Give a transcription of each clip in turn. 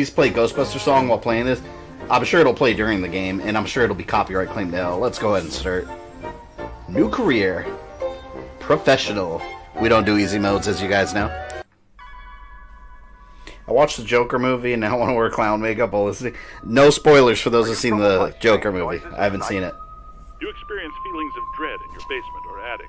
please play Ghostbusters song while playing this. I'm sure it'll play during the game, and I'm sure it'll be copyright claimed now. Let's go ahead and start. New career. Professional. We don't do easy modes, as you guys know. I watched the Joker movie, and now I want to wear clown makeup. No spoilers for those who've seen the Joker movie. I haven't seen it. You experience feelings of dread in your basement or attic.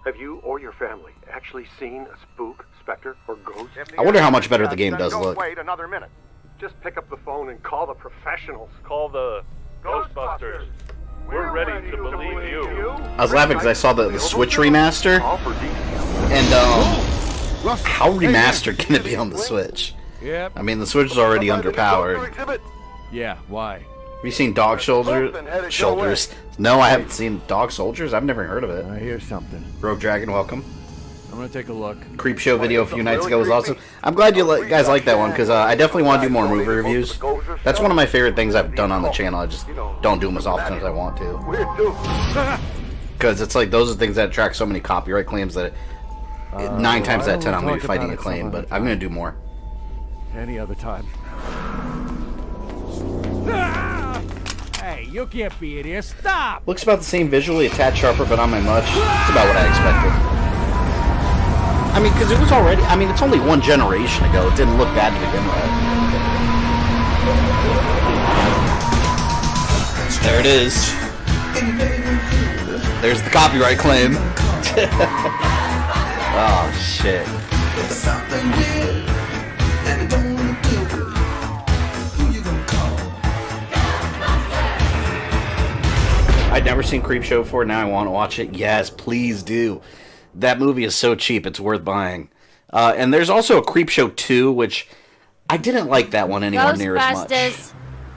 Have you or your family actually seen a spook, specter, or ghost? I wonder how much better the game does look. Wait another minute. Just pick up the phone and call the professionals. Call the Ghostbusters. We're ready to believe you. I was laughing because I saw the Switch remaster, and how remastered can it be on the Switch? Yep. I mean, the Switch is already underpowered. Yeah, why? Have you seen Dog Shoulders? No, I haven't seen Dog Soldiers. I've never heard of it. I hear something. Rogue Dragon, welcome. I'm gonna take a look. Creep Show video a few nights ago was awesome. I'm glad you guys like that one, because I definitely want to do more movie reviews. That's one of my favorite things I've done on the channel. I just don't do them as often as I want to. Because it's like, those are things that attract so many copyright claims that 9 times out of 10 I'm going to be fighting a claim, but I'm going to do more. Any other time. Hey, you can't be in here. Stop! Looks about the same visually, a tad sharper, but not by much. It's about what I expected. I mean, because it was already... I mean, it's only one generation ago. It didn't look bad to begin with. There it is. There's the copyright claim. Oh, shit. I'd never seen Creepshow before. Now I want to watch it. Yes, please do. That movie is so cheap, it's worth buying. And there's also a Creepshow 2, which I didn't like that one anywhere near as much.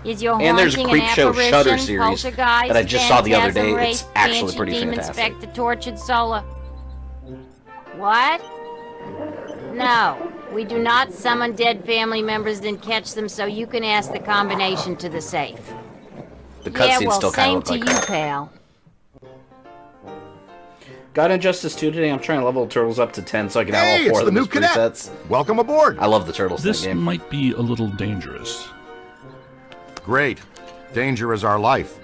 Is your and there's a Creepshow Shudder series that I just saw the other day. It's actually pretty fantastic. Inspect the tortured solar. What? No, we do not summon dead family members and catch them, so you can ask the combination to the safe. The cutscenes still kind of look like you, pal. Got Injustice 2 today. I'm trying to level the turtles up to 10 so I can have all 4 of them as presets. Welcome aboard. I love the turtles in the game. This might be a little dangerous. Great. Danger is our life.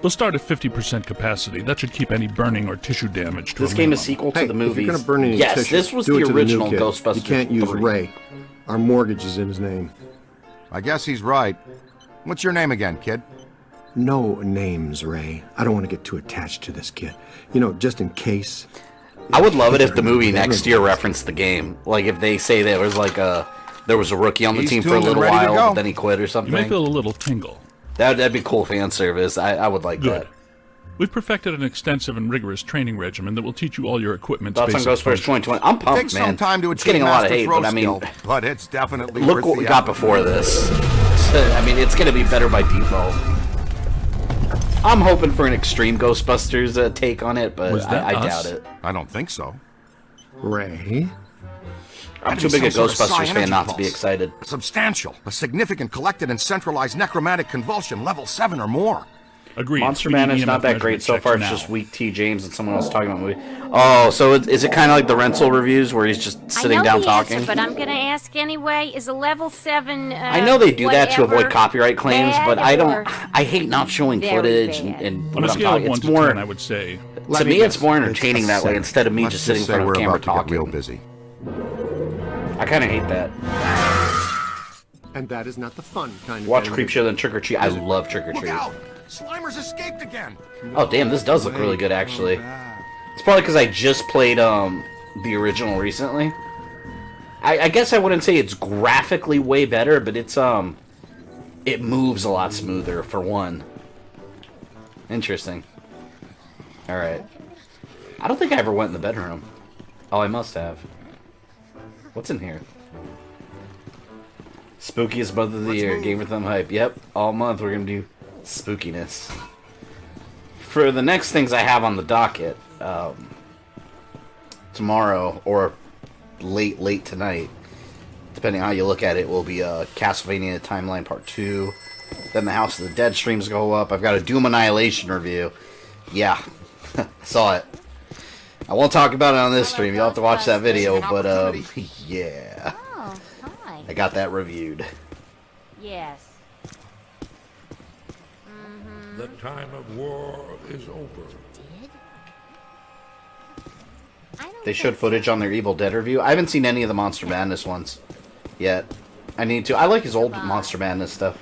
We'll start at 50% capacity. That should keep any burning or tissue damage to This game is sequel to the movies. If you're gonna burn any yes, tissue, this was do the it to original new kid. Ghostbusters. You can't use 3. Ray. Our mortgage is in his name. I guess he's right. What's your name again, kid? No names, Ray. I don't want to get too attached to this kid. You know, just in case. I would love it if the movie next year referenced the game. Like if they say there was like there was a rookie on the team for a little while, but then he quit or something. You may feel a little tingle. That'd be cool fan service. I would like Good. that. We've perfected an extensive and rigorous training regimen that will teach you all your equipment's Thoughts on basic Ghostbusters functions. 2020? I'm pumped, Takes man. some time to It's getting a lot of hate, but I mean, but it's definitely look worth what the we got effort. before this. I mean, it's going to be better by default. I'm hoping for an extreme Ghostbusters take on it, but I doubt it. I don't think so. Ray? I'm too big a Ghostbusters fan not to be excited. Substantial, a significant collected and centralized necromantic convulsion, level 7 or more. Agreed. Monster We need Man is EMF not that great so measurement far. It's checks just weak T. James and someone else talking about the movie. Oh, so is it kind of like the Renzel reviews where he's just sitting down talking? Answer, but I'm going to ask anyway. Is a level 7? I know they do that to avoid copyright claims, but I don't. or I hate not showing footage bad? and On what a I'm scale of talking. 1 It's to more 10, I would say. to me. It's more entertaining that way instead of me just sitting in front of the camera talking. Real busy. I kind of hate that. And that is not the fun kind of Watch animation. Creepshow then Trick or Treat. I love Trick or Look Treat. out! Slimer's escaped again. Oh damn, this does look really good actually. It's probably because I just played the original recently. I guess I wouldn't say it's graphically way better, but it's it moves a lot smoother for one. Interesting. All right. I don't think I ever went in the bedroom. Oh, I must have. What's in here? Spookiest month of the year. Game with them hype. Yep, all month we're gonna do spookiness. For the next things I have on the docket, tomorrow or late tonight, depending on how you look at it, will be Castlevania Timeline Part 2. Then the House of the Dead streams go up. I've got a Doom Annihilation review. Yeah, saw it. I won't talk about it on this stream. You'll have to watch that video, but yeah. Oh, hi. I got that reviewed. Yes. The time of war is over. Did? They showed footage on their Evil Dead review. I haven't seen any of the Monster Madness ones yet. I need to. I like his old Monster Madness stuff.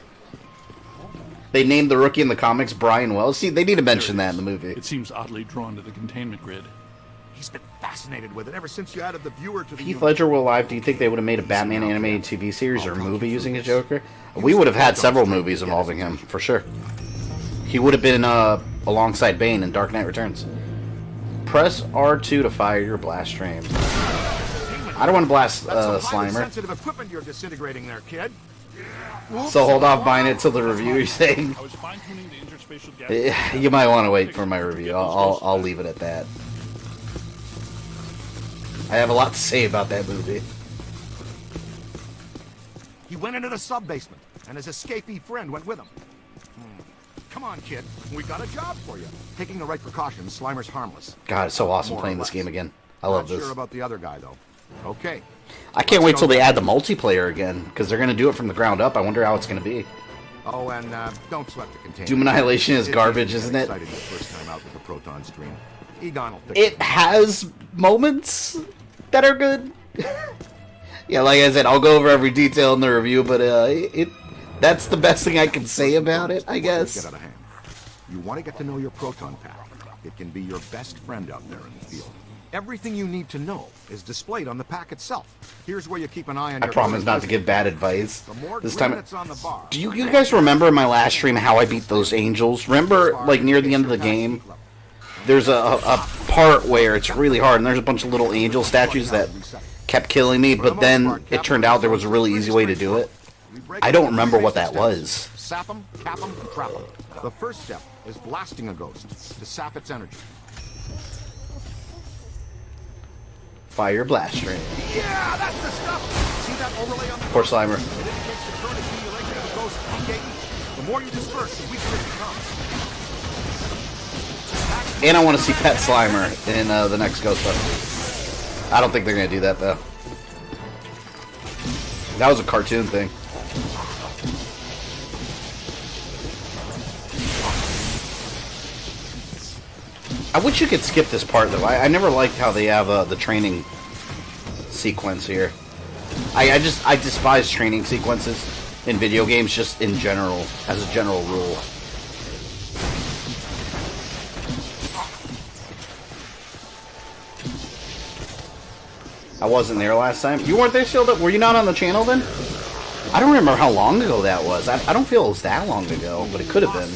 They named the rookie in the comics Bryan Wells. See, they need to mention that in the movie. It seems oddly drawn to the containment grid. He's been fascinated with it ever since you added the viewer to the Heath Ledger were alive. Do you think they would have made a Batman animated TV series or movie using a Joker? We would have had several movies involving him, for sure. He would have been alongside Bane in Dark Knight Returns. Press R2 to fire your blast stream. I don't want to blast Slimer. Sensitive equipment you're disintegrating there, kid. So hold off buying it till the review, you're saying? I was fine-tuning the interspatial gas. You might want to wait for my review. I'll leave it at that. I have a lot to say about that movie. He went into the sub-basement, and his escapee friend went with him. Come on, kid. We got a job for you. Taking the right precautions, Slimer's harmless. God, it's so awesome More or playing this less. game again. I love Not this. sure about the other guy, though. Okay. I can't wait till they add the multiplayer again, because they're going to do it from the ground up. I wonder how it's going to be. Oh, and don't sweat the container. Doom Annihilation is It garbage, didn't isn't get it? excited the first time out with the proton stream. Egon will fix It has moments that are good. Yeah, like I said, I'll go over every detail in the review, but that's the best thing I can say about it, I Get guess. out of hand. You want to get to know your proton pack. It can be your best friend out there in the field. Everything you need to know is displayed on the pack itself. Here's where you keep an eye on I your promise not to give bad advice. The more This green time, that's on the bar, do you guys remember in my last stream how I beat those angels? Remember, like, near the end of the game, there's a part where it's really hard, and there's a bunch of little angel statues that kept killing me, but then it turned out there was a really easy way to do it. I don't remember what that was. Sap them, cap them, and trap them. The first step is blasting a ghost to sap its energy. Fire blast stream. Yeah, that's the stuff. See that overlay on the Poor Slimer. It indicates the current accumulation of the ghost peaking. The more you disperse, the weaker it becomes. And I want to see Pet Slimer in the next Ghostbusters. I don't think they're going to do that, though. That was a cartoon thing. I wish you could skip this part, though. I never liked how they have the training sequence here. I despise training sequences in video games, just in general, as a general rule. I wasn't there last time. You weren't there, Shield? Were you not on the channel then? I don't remember how long ago that was. I don't feel it was that long ago, but it could have been.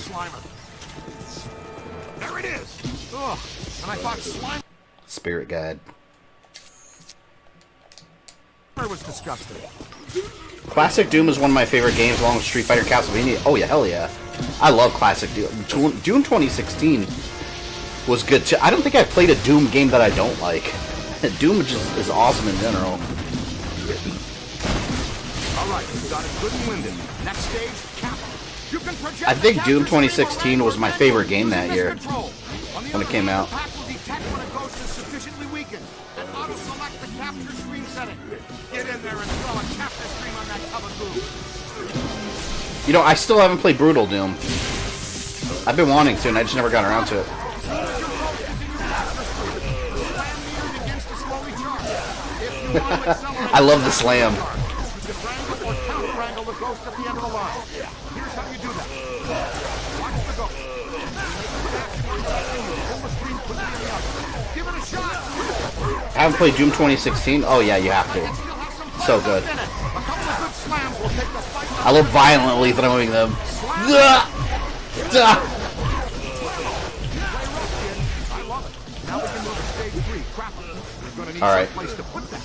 There it is. Ugh. And I thought Slimer Spirit Guide. was disgusting. Classic Doom is one of my favorite games, along with Street Fighter and Castlevania. Oh yeah, hell yeah. I love Classic Doom. Doom 2016 was good too. I don't think I've played a Doom game that I don't like. Doom just is awesome in general. All right, you got it good and winded. Next stage, cap. You can project I think the Doom capture stream 2016 was my around favorite game using that this year, control. On the when it other came hand, out. The pack will detect when a ghost is sufficiently weakened and auto-select the capture stream setting. Get in there and throw a capture stream on that tub of goo. You know, I still haven't played Brutal Doom. I've been wanting to, and I just never got around to it. I love the slam. You can wrangle or counter-wrangle the ghost at the end of the line. Here's how you do that. Watch the ghost. Pull the stream quickly in the other. Give it a shot. I haven't played Doom 2016. Oh yeah, you have to. So good. A couple of good slams will take the fight. I love violently throwing them. Duh! Duh! I love it. Now we can move to stage 3. Crap. We're going to need All right. some place to put that.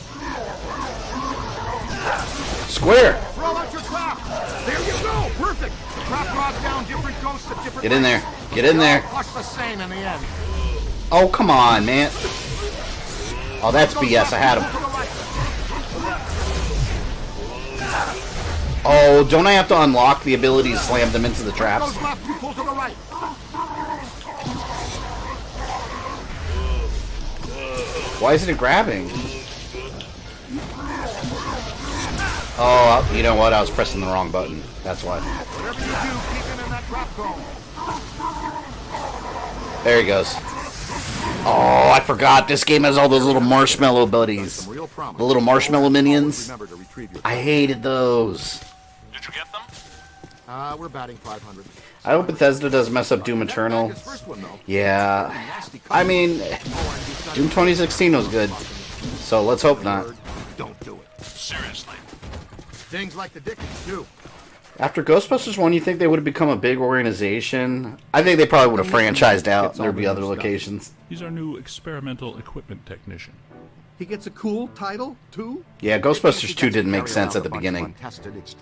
Square! Throw out your trap. There you go. Perfect. Trap draws down different ghosts at different Get in there. rates. Get in They all there. flush the same in the end. Oh, come on, man. Oh, that's BS. I had him. Oh, don't I have to unlock the ability to slam them into the traps? Goes left, you pull to the right. Why isn't it grabbing? Oh, you know what? I was pressing the wrong button. That's why. Whatever you do, keep him in that drop cone. There he goes. Oh, I forgot. This game has all those little marshmallow buddies. Some real promise. The little marshmallow minions. Remember to retrieve your I hated those. Did you get them? We're batting 500. I hope Bethesda doesn't mess up Doom Eternal. His first one, though. Yeah. I mean, Doom 2016 was good. So let's hope not. Don't do it. Seriously. Things like the Dickens, too. After Ghostbusters 1, you think they would have become a big organization? I think they probably would have franchised out. There'd be other locations. He's our new experimental equipment technician. He gets a cool title, too? Yeah, Ghostbusters 2 didn't make sense at the beginning.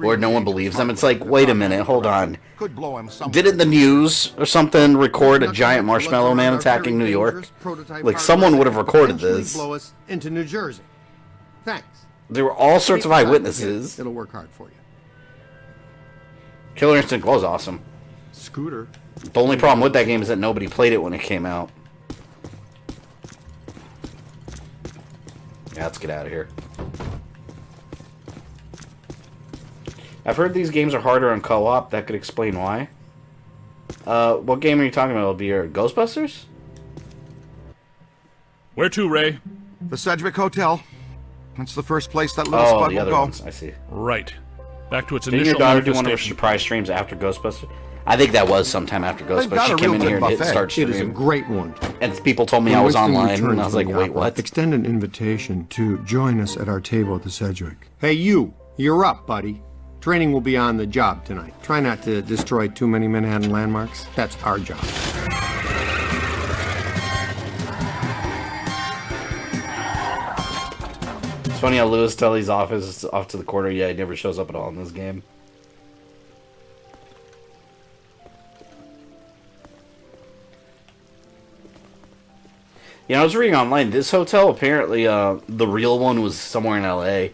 Or no one believes them. It's like, wait a minute, hold on. Could blow him somewhere. Didn't the news or something record a giant marshmallow man attacking New York? Like, someone would have recorded this. Blow us into New Jersey. Thanks. There were all sorts of eyewitnesses. It'll work hard for you. Killer Instinct was awesome. Scooter. The only problem with that game is that nobody played it when it came out. Yeah, let's get out of here. I've heard these games are harder on co-op. That could explain why. What game are you talking about? It'll be your Ghostbusters? Where to, Ray? The Sedgwick Hotel. It's the first place that little Oh, spud the will other go. ones. I see. Right. Back to its Didn't initial your daughter do one of her manifestation. surprise streams after Ghostbusters? I think that was sometime after got Ghostbusters. She a came real in here good and hit buffet. start It is a stream. great one. And people told me I was Winston online, returns and I was from like, the wait, opera. what? Extend an invitation to join us at our table at the Sedgwick. Hey, you're up, buddy. Training will be on the job tonight. Try not to destroy too many Manhattan landmarks. That's our job. It's funny how Louis Tully's office is off to the corner. Yeah, he never shows up at all in this game. You know, I was reading online, this hotel, apparently, the real one was somewhere in L.A.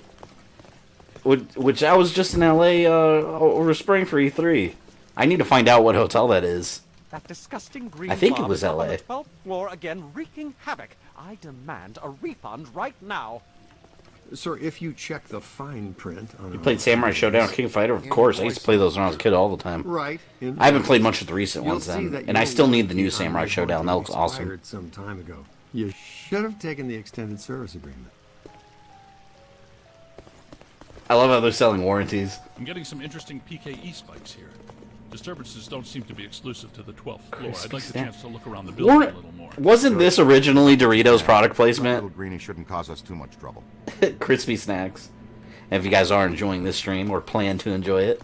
Which I was just in L.A. Over spring for E3. I need to find out what hotel that is. That disgusting green I think it blob was is up on LA. the 12th floor again, wreaking havoc. I demand a refund right now. Sir, if you check the fine print on You played Samurai Showdown, King of Fighter? Of course, I used to play those when I was a kid all the time. Right. I haven't played much of the recent You'll ones see then, that and I your still need the new warranty on Samurai your Showdown. That looks warranty awesome. expired some time ago. You should have taken the extended service agreement. I love how they're selling warranties. I'm getting some interesting PKE spikes here. Disturbances don't seem to be exclusive to the 12th floor. I'd like the chance to look around the building a little more. Wasn't this originally Doritos product That little placement? greenie shouldn't cause us too much trouble. Crispy snacks. And if you guys are enjoying this stream or plan to enjoy it,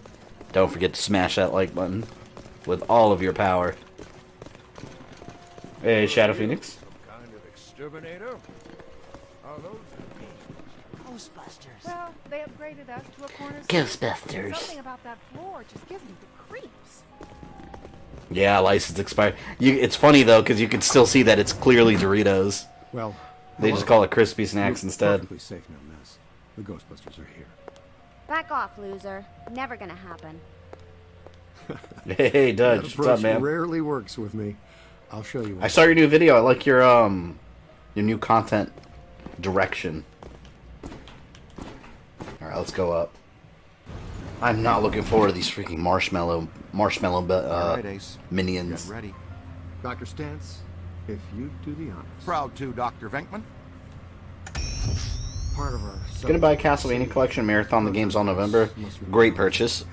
don't forget to smash that like button with all of your power. Hey, Shadow Phoenix. Kind of exterminator? Are those Ghostbusters. Well, they upgraded us to a corner. Ghostbusters. Something about that floor just gives me the creeps. Yeah, license expired. It's funny though, because you can still see that it's clearly Doritos. Well, They just call it Crispy Snacks You're instead. perfectly safe now, miss. The Ghostbusters are here. Back off, loser. Never gonna happen. Hey, Dudge, That what's up, approach man? rarely works with me. I'll show you. I saw your new video. I like your new content direction. All right, let's go up. I'm not looking forward to these freaking marshmallow All right, Ace. minions. Get ready. Dr. Stantz, if you do the honors. Proud to, Dr. Venkman. Part of our Gonna buy a Castlevania collection marathon. The game's on November. Great purchase.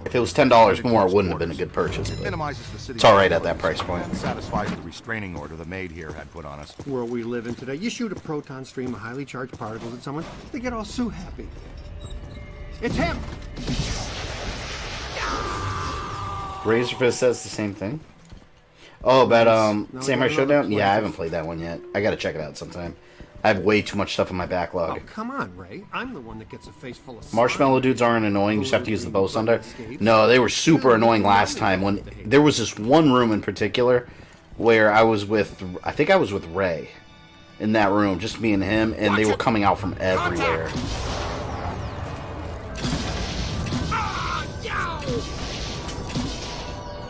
If it was $10 more, it wouldn't have been a good purchase. But Minimizes the city. it's all right at that price point. And satisfies the restraining order the maid here had put on us. world we live in today, you shoot a proton stream of highly charged particles at someone, they get all so happy. It's him! Razorfist says the same thing. Oh, about No, Samurai no, no, Showdown? no, Yeah, I no. haven't played that one yet. I gotta check it out sometime. I have way too much stuff in my Oh, backlog. come on, Ray. I'm the one that gets a face full of Marshmallow slime. dudes aren't annoying. You just have to use the bow thunder. No, they were super annoying last time. When there was this one room in particular where I was with, I think I was with Ray in that room, just me and him, and they were coming out from everywhere.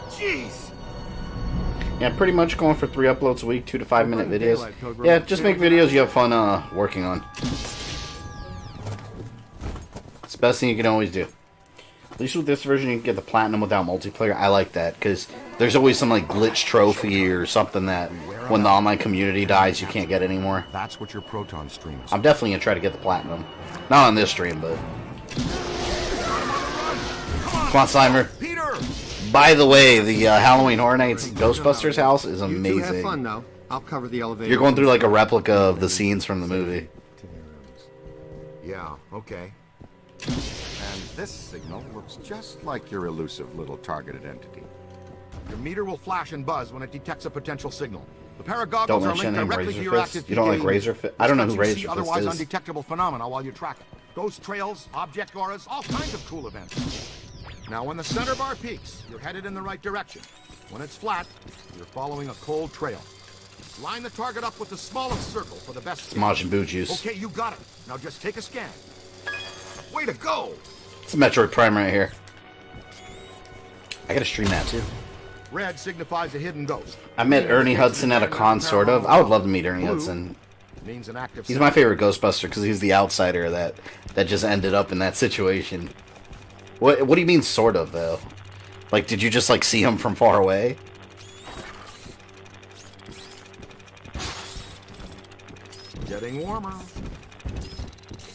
Jeez! Yeah, pretty much going for 3 uploads a week, 2 to 5 minute videos. Yeah, just make videos you have fun working on. the best thing you can always do. At least with this version, you can get the platinum without multiplayer. I like that, because there's always some like glitch trophy or something that when the online community dies, you can't get anymore. That's what your Proton stream is. I'm definitely going to try to get the platinum. Not on this stream, but... Come on, Slimer. Peter! By the way, the Halloween Horror Nights Ghostbusters house is You two have amazing. fun, though. I'll cover the elevator. You're going through like a replica of the scenes from the movie. Yeah, okay. And this signal looks just like your elusive little targeted entity. Your meter will flash and buzz when it detects a potential signal. The pair of goggles Don't are mention linked any directly to Razor your Fist. active You don't like PKE. Razor Fist? I don't know who This lets Razor you see Fist otherwise is. undetectable phenomena while you track it. Ghost trails, object auras, all kinds of cool events. Now, when the center bar peaks, you're headed in the right direction. When it's flat, you're following a cold trail. Line the target up with the smallest circle for the best scan. Majin Buu juice. Okay, you got it. Now just take a scan. Way to go! It's a Metroid Prime right here. I gotta stream that too. Red signifies a hidden ghost. I met Ernie Hudson at a con, sort of. I would love to meet Ernie Hudson. Means an active. He's my favorite Ghostbuster because he's the outsider that just ended up in that situation. What do you mean, sort of, though? Like, did you just, like, see him from far away? Getting warmer.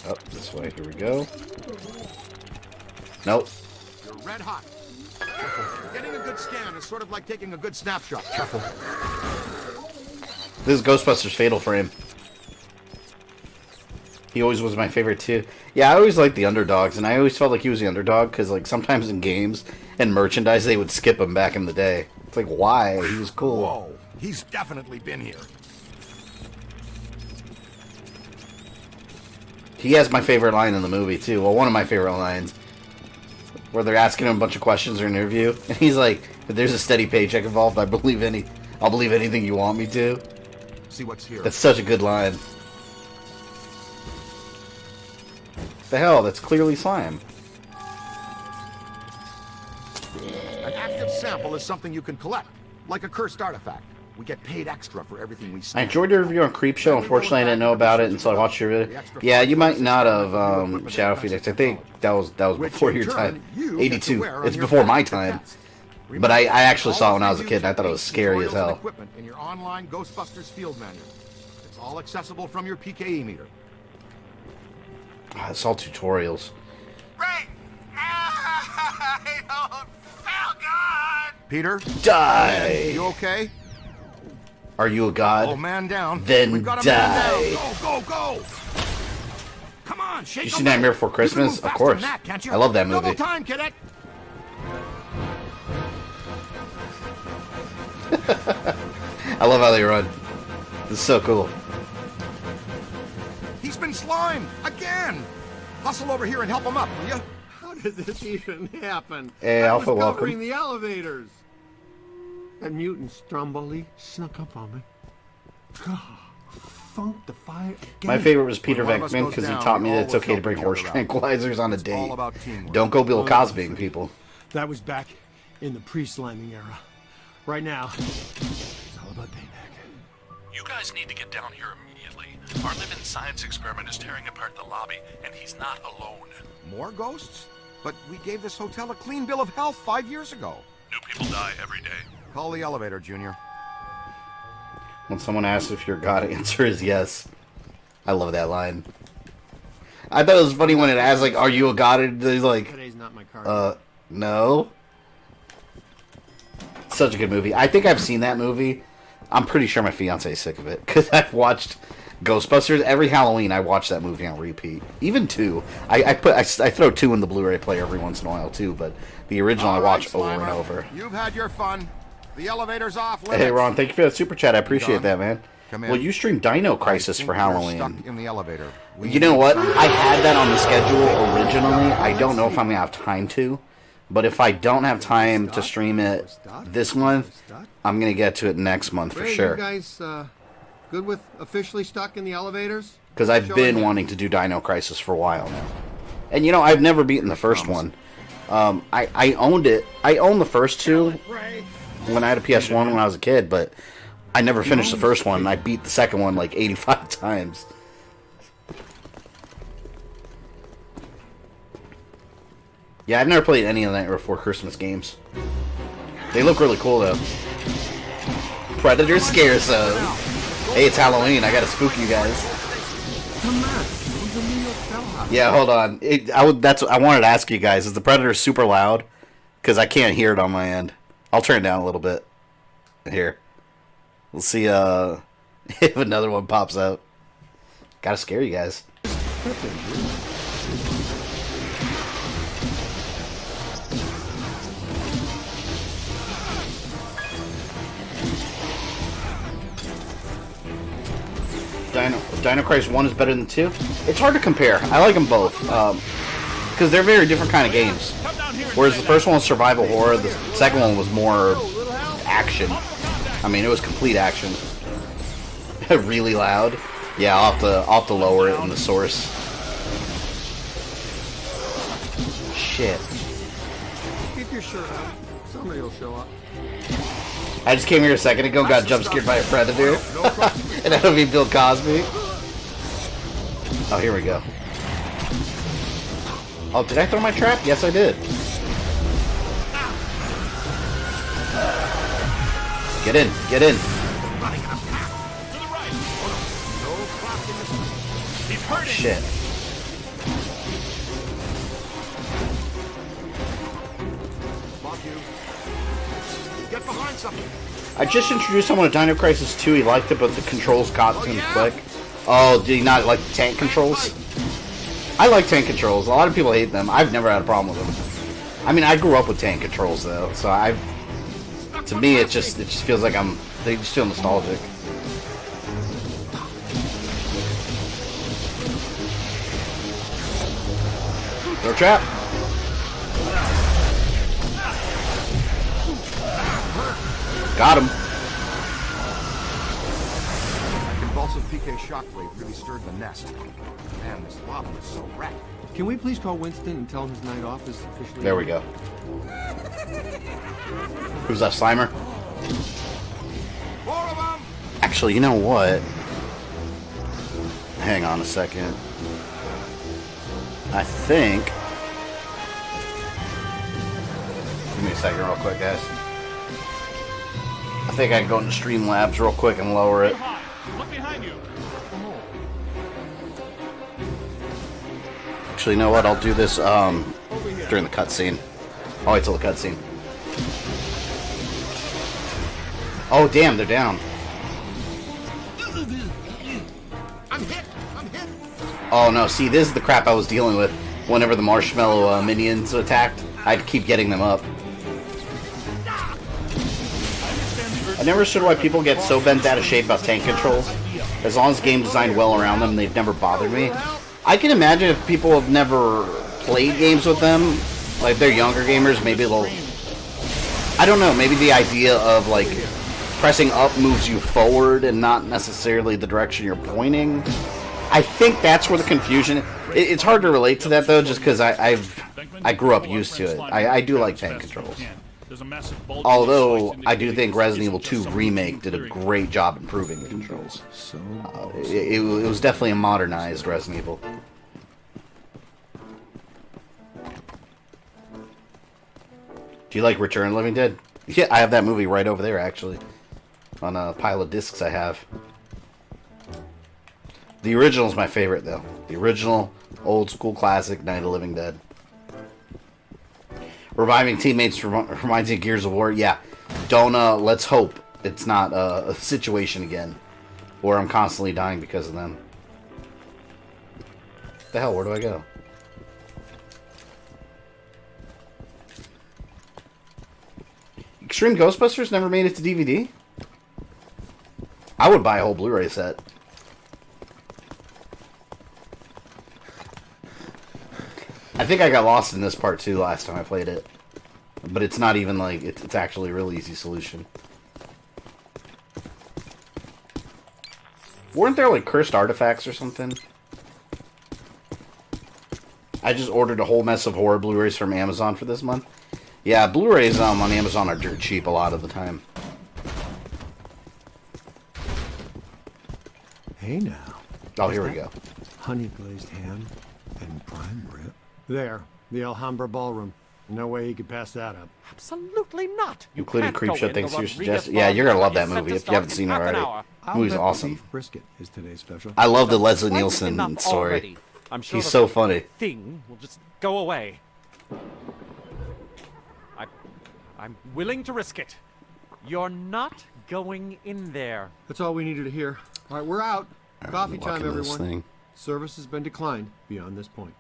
Oh, this way. Here we go. Nope. You're red hot. Getting a good scan is sort of like taking a good snapshot. Careful. This is Ghostbusters Fatal Frame. He always was my favorite, too. Yeah, I always liked the underdogs, and I always felt like he was the underdog, because, like, sometimes in games and merchandise, they would skip him back in the day. It's like, why? He was cool. Whoa, he's definitely been here. He has my favorite line in the movie, too. Well, one of my favorite lines. Where they're asking him a bunch of questions or an interview, and he's like, if there's a steady paycheck involved, I'll believe anything you want me to. See what's here. That's such a good line. What the hell? That's clearly slime. An active sample is something you can collect, like a cursed artifact. We get paid extra for everything we I scan. enjoyed your review on Creepshow. Unfortunately, I didn't know about it until I watched your video. Yeah, you might not have, Shadow Phoenix. I think that was before your time. 82. It's before my time. But I actually saw it when I was a kid, and I thought it was scary as hell. Equipment in your online Ghostbusters field manual. It's all accessible from your PKE meter. It's all tutorials. Right. I don't feel good. Peter, Die! you okay? Are you a god? Oh, man down. Then We've got a die. man down. Go, go, go! Come on, shake You the see Nightmare leg. Before You Christmas? can move Of faster course. than that, can't you? I love that movie. Double time, cadet. I love how they run. It's so cool. He's been slimed again. Hustle over here and help him up, will you? How did this even happen? Hey, I Alpha, was welcome. covering the elevators. That mutant Stromboli snuck up on me. God, funk the fire again. My favorite was Peter When one of us Venkman goes because he down, taught me we that it's always okay to help bring each horse other out. tranquilizers on a It's all date. about teamwork. Don't go Bill Cosbying people. That was back in the pre-sliming era. Right now, it's all about payback. You guys need to get down here immediately. Our living science experiment is tearing apart the lobby, and he's not alone. More ghosts? But we gave this hotel a clean bill of health 5 years ago. New people die every day. Call the elevator, Junior. When someone asks if you're God, answer is yes. I love that line. I thought it was funny when it asked, like, are you a God? And he's like, Today's not my card. no. Such a good movie. I think I've seen that movie. I'm pretty sure my fiance is sick of it because I've watched Ghostbusters every Halloween. I watch that movie on repeat. Even 2. I throw 2 in the Blu-ray player every once in a while too. But the original I watch over and over. You've had your fun. The elevator's off limits. Hey Ron, thank you for that super chat. I appreciate Don, that, man. come in. Well, you streamed Dino Crisis I think for we're Halloween. Stuck in the elevator. You know what? I had that on the schedule originally. I don't know if I'm going to have time to. But if I don't have time to stream it this month, I'm going to get to it next month for Ray, sure. you guys good with officially stuck in the elevators? Because I've Show been me. wanting to do Dino Crisis for a while now. And you know, I've never beaten the first one. I owned it. I owned the first 2 when I had a PS1 when I was a kid, but I never finished the first one. And I beat the second one like 85 times. Yeah, I've never played any of the Night Before Christmas games. They look really cool, though. Predator Scare Zone. Hey, it's Halloween. I gotta spook you guys. Yeah, hold on. I wanted to ask you guys, is the Predator super loud? Because I can't hear it on my end. I'll turn it down a little bit. Here. We'll see if another one pops out. Gotta scare you guys. Dino Crisis 1 is better than 2? It's hard to compare. I like them both. Because they're very different kind of games. Whereas the first one was survival horror, the second one was more action. I mean, it was complete action. Really loud. Yeah, I'll have to lower it in the source. Shit. Keep your shirt on. Somebody will show up. I just came here a second ago and got jump scared by a predator. And that would be Bill Cosby. Oh, here we go. Oh, did I throw my trap? Yes, I did. Get in, get in. Oh, shit. Get behind something. I just introduced someone to Dino Crisis 2. He liked it, but the controls got to him quick. Oh, did he not like the tank controls? I like tank controls. A lot of people hate them. I've never had a problem with them. I mean, I grew up with tank controls though, so to me, it just feels like they just feel nostalgic. Throw trap. Got him. That convulsive PK shockwave really stirred the nest. Man, this lobby is so wrecked. Can we please call Winston and tell him his night off is officially... There we go. Who's that, Slimer? Actually, you know what? Hang on a second. I think... Give me a second real quick, guys. I think I can go into Streamlabs real quick and lower it. Look behind you. Actually, you know what? I'll do this during the cutscene. I'll wait till the cutscene. Oh, damn, they're down. I'm hit. Oh, no. See, this is the crap I was dealing with whenever the marshmallow minions attacked. I'd keep getting them up. I never understood why people get so bent out of shape about tank controls. As long as the game's designed well around them, they've never bothered me. I can imagine if people have never played games with them, like they're younger gamers, maybe they'll... I don't know, maybe the idea of like pressing up moves you forward and not necessarily the direction you're pointing. I think that's where the confusion... It's hard to relate to that though, just because I grew up used to it. I do like tank controls. Although, I do think Resident Evil 2 Remake did a great job improving the controls. It was definitely a modernized Resident Evil. Do you like Return of the Living Dead? Yeah, I have that movie right over there, actually. On a pile of discs I have. The original is my favorite, though. The original, old school classic, Night of the Living Dead. Reviving teammates reminds me of Gears of War. Yeah, don't, let's hope it's not a situation again where I'm constantly dying because of them. What the hell, where do I go? Extreme Ghostbusters never made it to DVD? I would buy a whole Blu-ray set. I think I got lost in this part too last time I played it. But it's not even like, it's actually a real easy solution. Weren't there like cursed artifacts or something? I just ordered a whole mess of horror Blu-rays from Amazon for this month. Yeah, Blu-rays on Amazon are dirt cheap a lot of the time. Hey now. Oh, here we go. Honey glazed ham and prime rib. There. The Alhambra Ballroom. No way he could pass that up. Absolutely not. You Including can't go Creepshow in things the you Rodriguez suggested. Yeah, you're gonna love that Bar. movie It's if you haven't set to seen it start in already. half an hour. I'll Movie's bet awesome. The beef brisket is today's special. I love the Leslie Plenty Nielsen enough story. already. I'm sure He's the so funny. thing will just go away. I'm willing to risk it. You're not going in there. That's all we needed to hear. All right, we're out. Coffee Walk time, into this everyone. thing. Service has been declined beyond this point.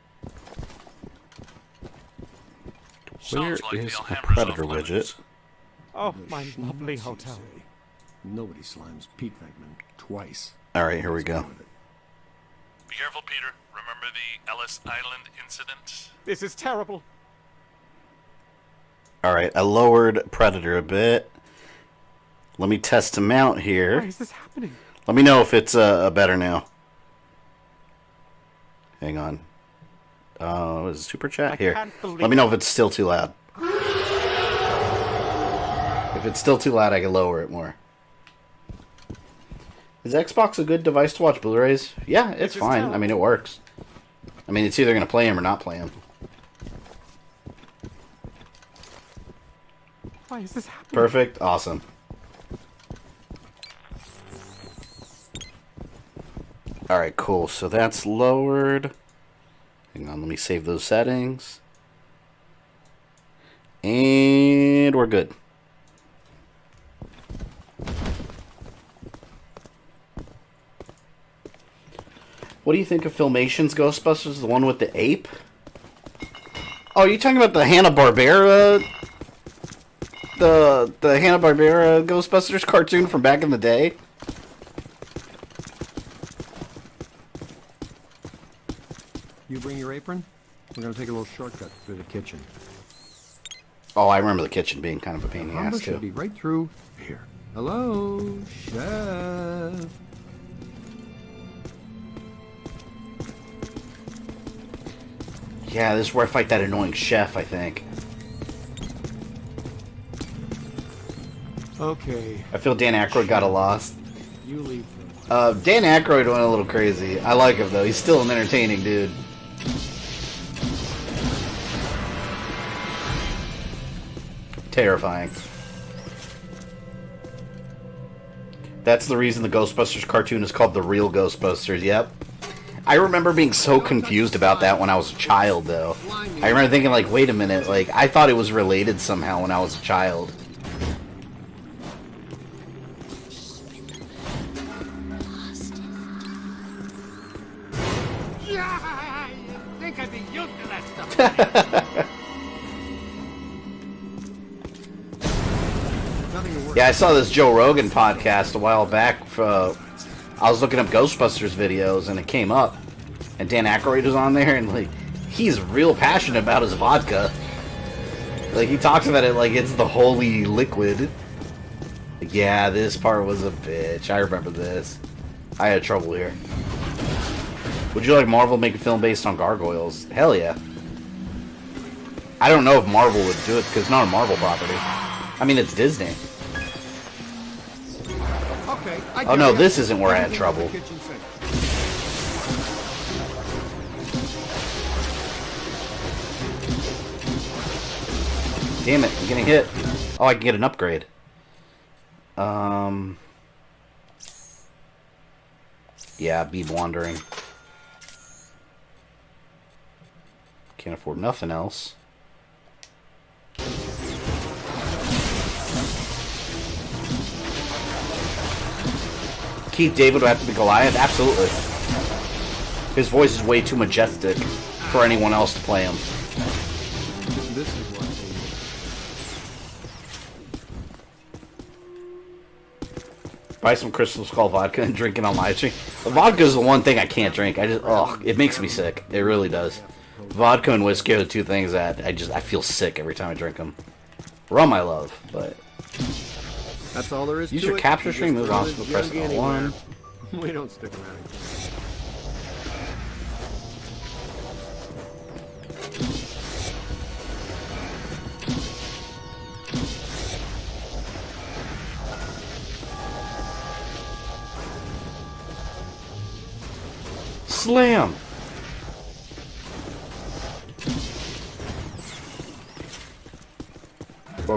Where Sounds like is the my Alhambra's Predator off limits. widget? Oh, The my schnapps, lovely you hotel. say. Nobody slimes Pete Venkman twice. All right, here we Let's go. with it. Be careful, Peter. Remember the Ellis Island incident? This is terrible. All right, I lowered Predator a bit. Let me test him out Why here. is this happening? Let me know if it's better now. Hang on. What is it, super chat I here? can't believe Let me know if it's still too loud. If it's still too loud, I can lower it more. Is Xbox a good device to watch Blu-rays? Yeah, it's is fine. terrible. I mean, it works. I mean, it's either going to play them or not play them. Why is this happening? Perfect. Awesome. Alright, cool. So that's lowered. Hang on, let me save those settings. And we're good. What do you think of Filmation's Ghostbusters? The one with the ape? Oh, you talking about the Hanna-Barbera? The Hanna-Barbera Ghostbusters cartoon from back in the day? You bring your apron? We're going to take a little shortcut through the kitchen. Oh, I remember the kitchen being kind of a pain in the Alhambra ass, should too. be right through here. Hello, chef. Yeah, this is where I fight that annoying chef, I think. Okay, I feel Dan Aykroyd got a lost. you leave. Dan Aykroyd went a little crazy. I like him, though. He's still an entertaining dude. Terrifying. That's the reason the Ghostbusters cartoon is called The Real Ghostbusters, yep. I remember being so confused about that when I was a child, though. I remember thinking, like, wait a minute, like, I thought it was related somehow when I was a child. Yeah, you think I'd be used to that stuff. Yeah, I saw this Joe Rogan podcast a while back. I was looking up Ghostbusters videos, and it came up, and Dan Aykroyd was on there, and like, he's real passionate about his vodka. Like, he talks about it like it's the holy liquid. Like, yeah, this part was a bitch. I remember this. I had trouble here. Would you like Marvel to make a film based on gargoyles? Hell yeah. I don't know if Marvel would do it because it's not a Marvel property. I mean, it's Disney. Okay, I Oh no, got it. this isn't where I had Everything trouble. in the kitchen sink. Damn it, I'm getting hit. Oh, I can get an upgrade. Yeah, be wandering. Can't afford nothing else. Keith David would have to be Goliath? Absolutely. His voice is way too majestic for anyone else to play him. This is what Buy some Crystal Skull vodka and drink it on live stream. Vodka is the one thing I can't drink. It makes me sick. It really does. Vodka and whiskey are the two things that I feel sick every time I drink them. Rum I love, but That's all there is use to your it. capture You stream, just move throw on this to the press junk anywhere. L1. We don't stick around. Slam!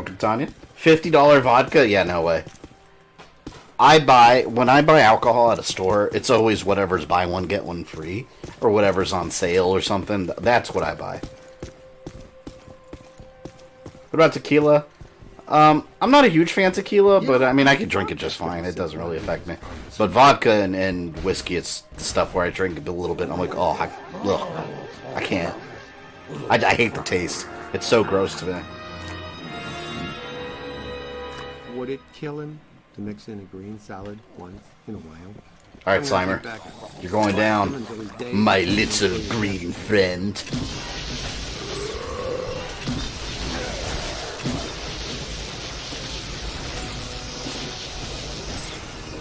welcome, Tanya. $50 vodka? Yeah, no way. When I buy alcohol at a store, it's always whatever's buy one, get one free. Or whatever's on sale or something. That's what I buy. What about tequila? I'm not a huge fan of tequila, but I mean, I could drink it just fine. It doesn't really affect me. But vodka and whiskey, it's stuff where I drink a little bit and I'm like, oh, I can't. I hate the taste. It's so gross to me. Would it kill him to mix in a green salad once in a while? Alright, Slimer. You're going down. My little green friend.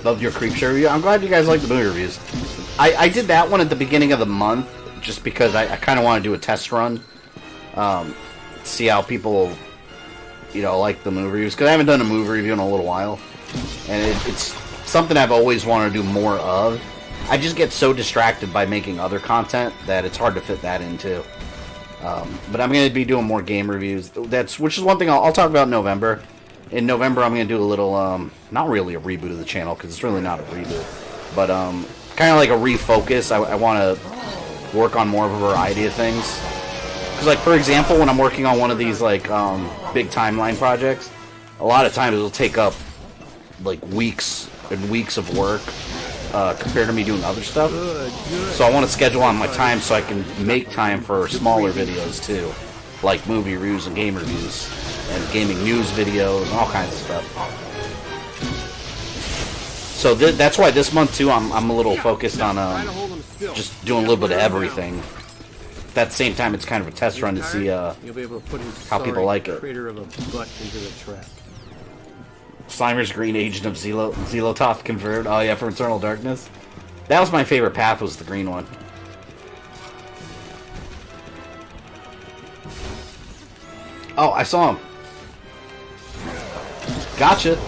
Loved your Creepshow review. I'm glad you guys like the movie reviews. I did that one at the beginning of the month just because I kind of want to do a test run. See how people, like the movie reviews. Because I haven't done a movie review in a little while. And it's something I've always wanted to do more of. I just get so distracted by making other content that it's hard to fit that into. But I'm going to be doing more game reviews. Which is one thing I'll talk about in November. In November, I'm going to do a little, not really a reboot of the channel, because it's really not a reboot, but kind of like a refocus. I want to work on more of a variety of things. Because, like, for example, when I'm working on one of these, like, big timeline projects, a lot of times it'll take up, like, weeks and weeks of work compared to me doing other stuff. So I want to schedule on my time so I can make time for smaller videos, too, like movie reviews and game reviews. And gaming news videos and all kinds of stuff. So that's why this month too I'm a little focused on just doing a little bit of everything. At that same time, it's kind of a test run to see how people like it. Slimer's Green Agent of Zelototh converted. Oh yeah, for Eternal Darkness. That was my favorite path. Was the green one. Oh, I saw him. Gotcha.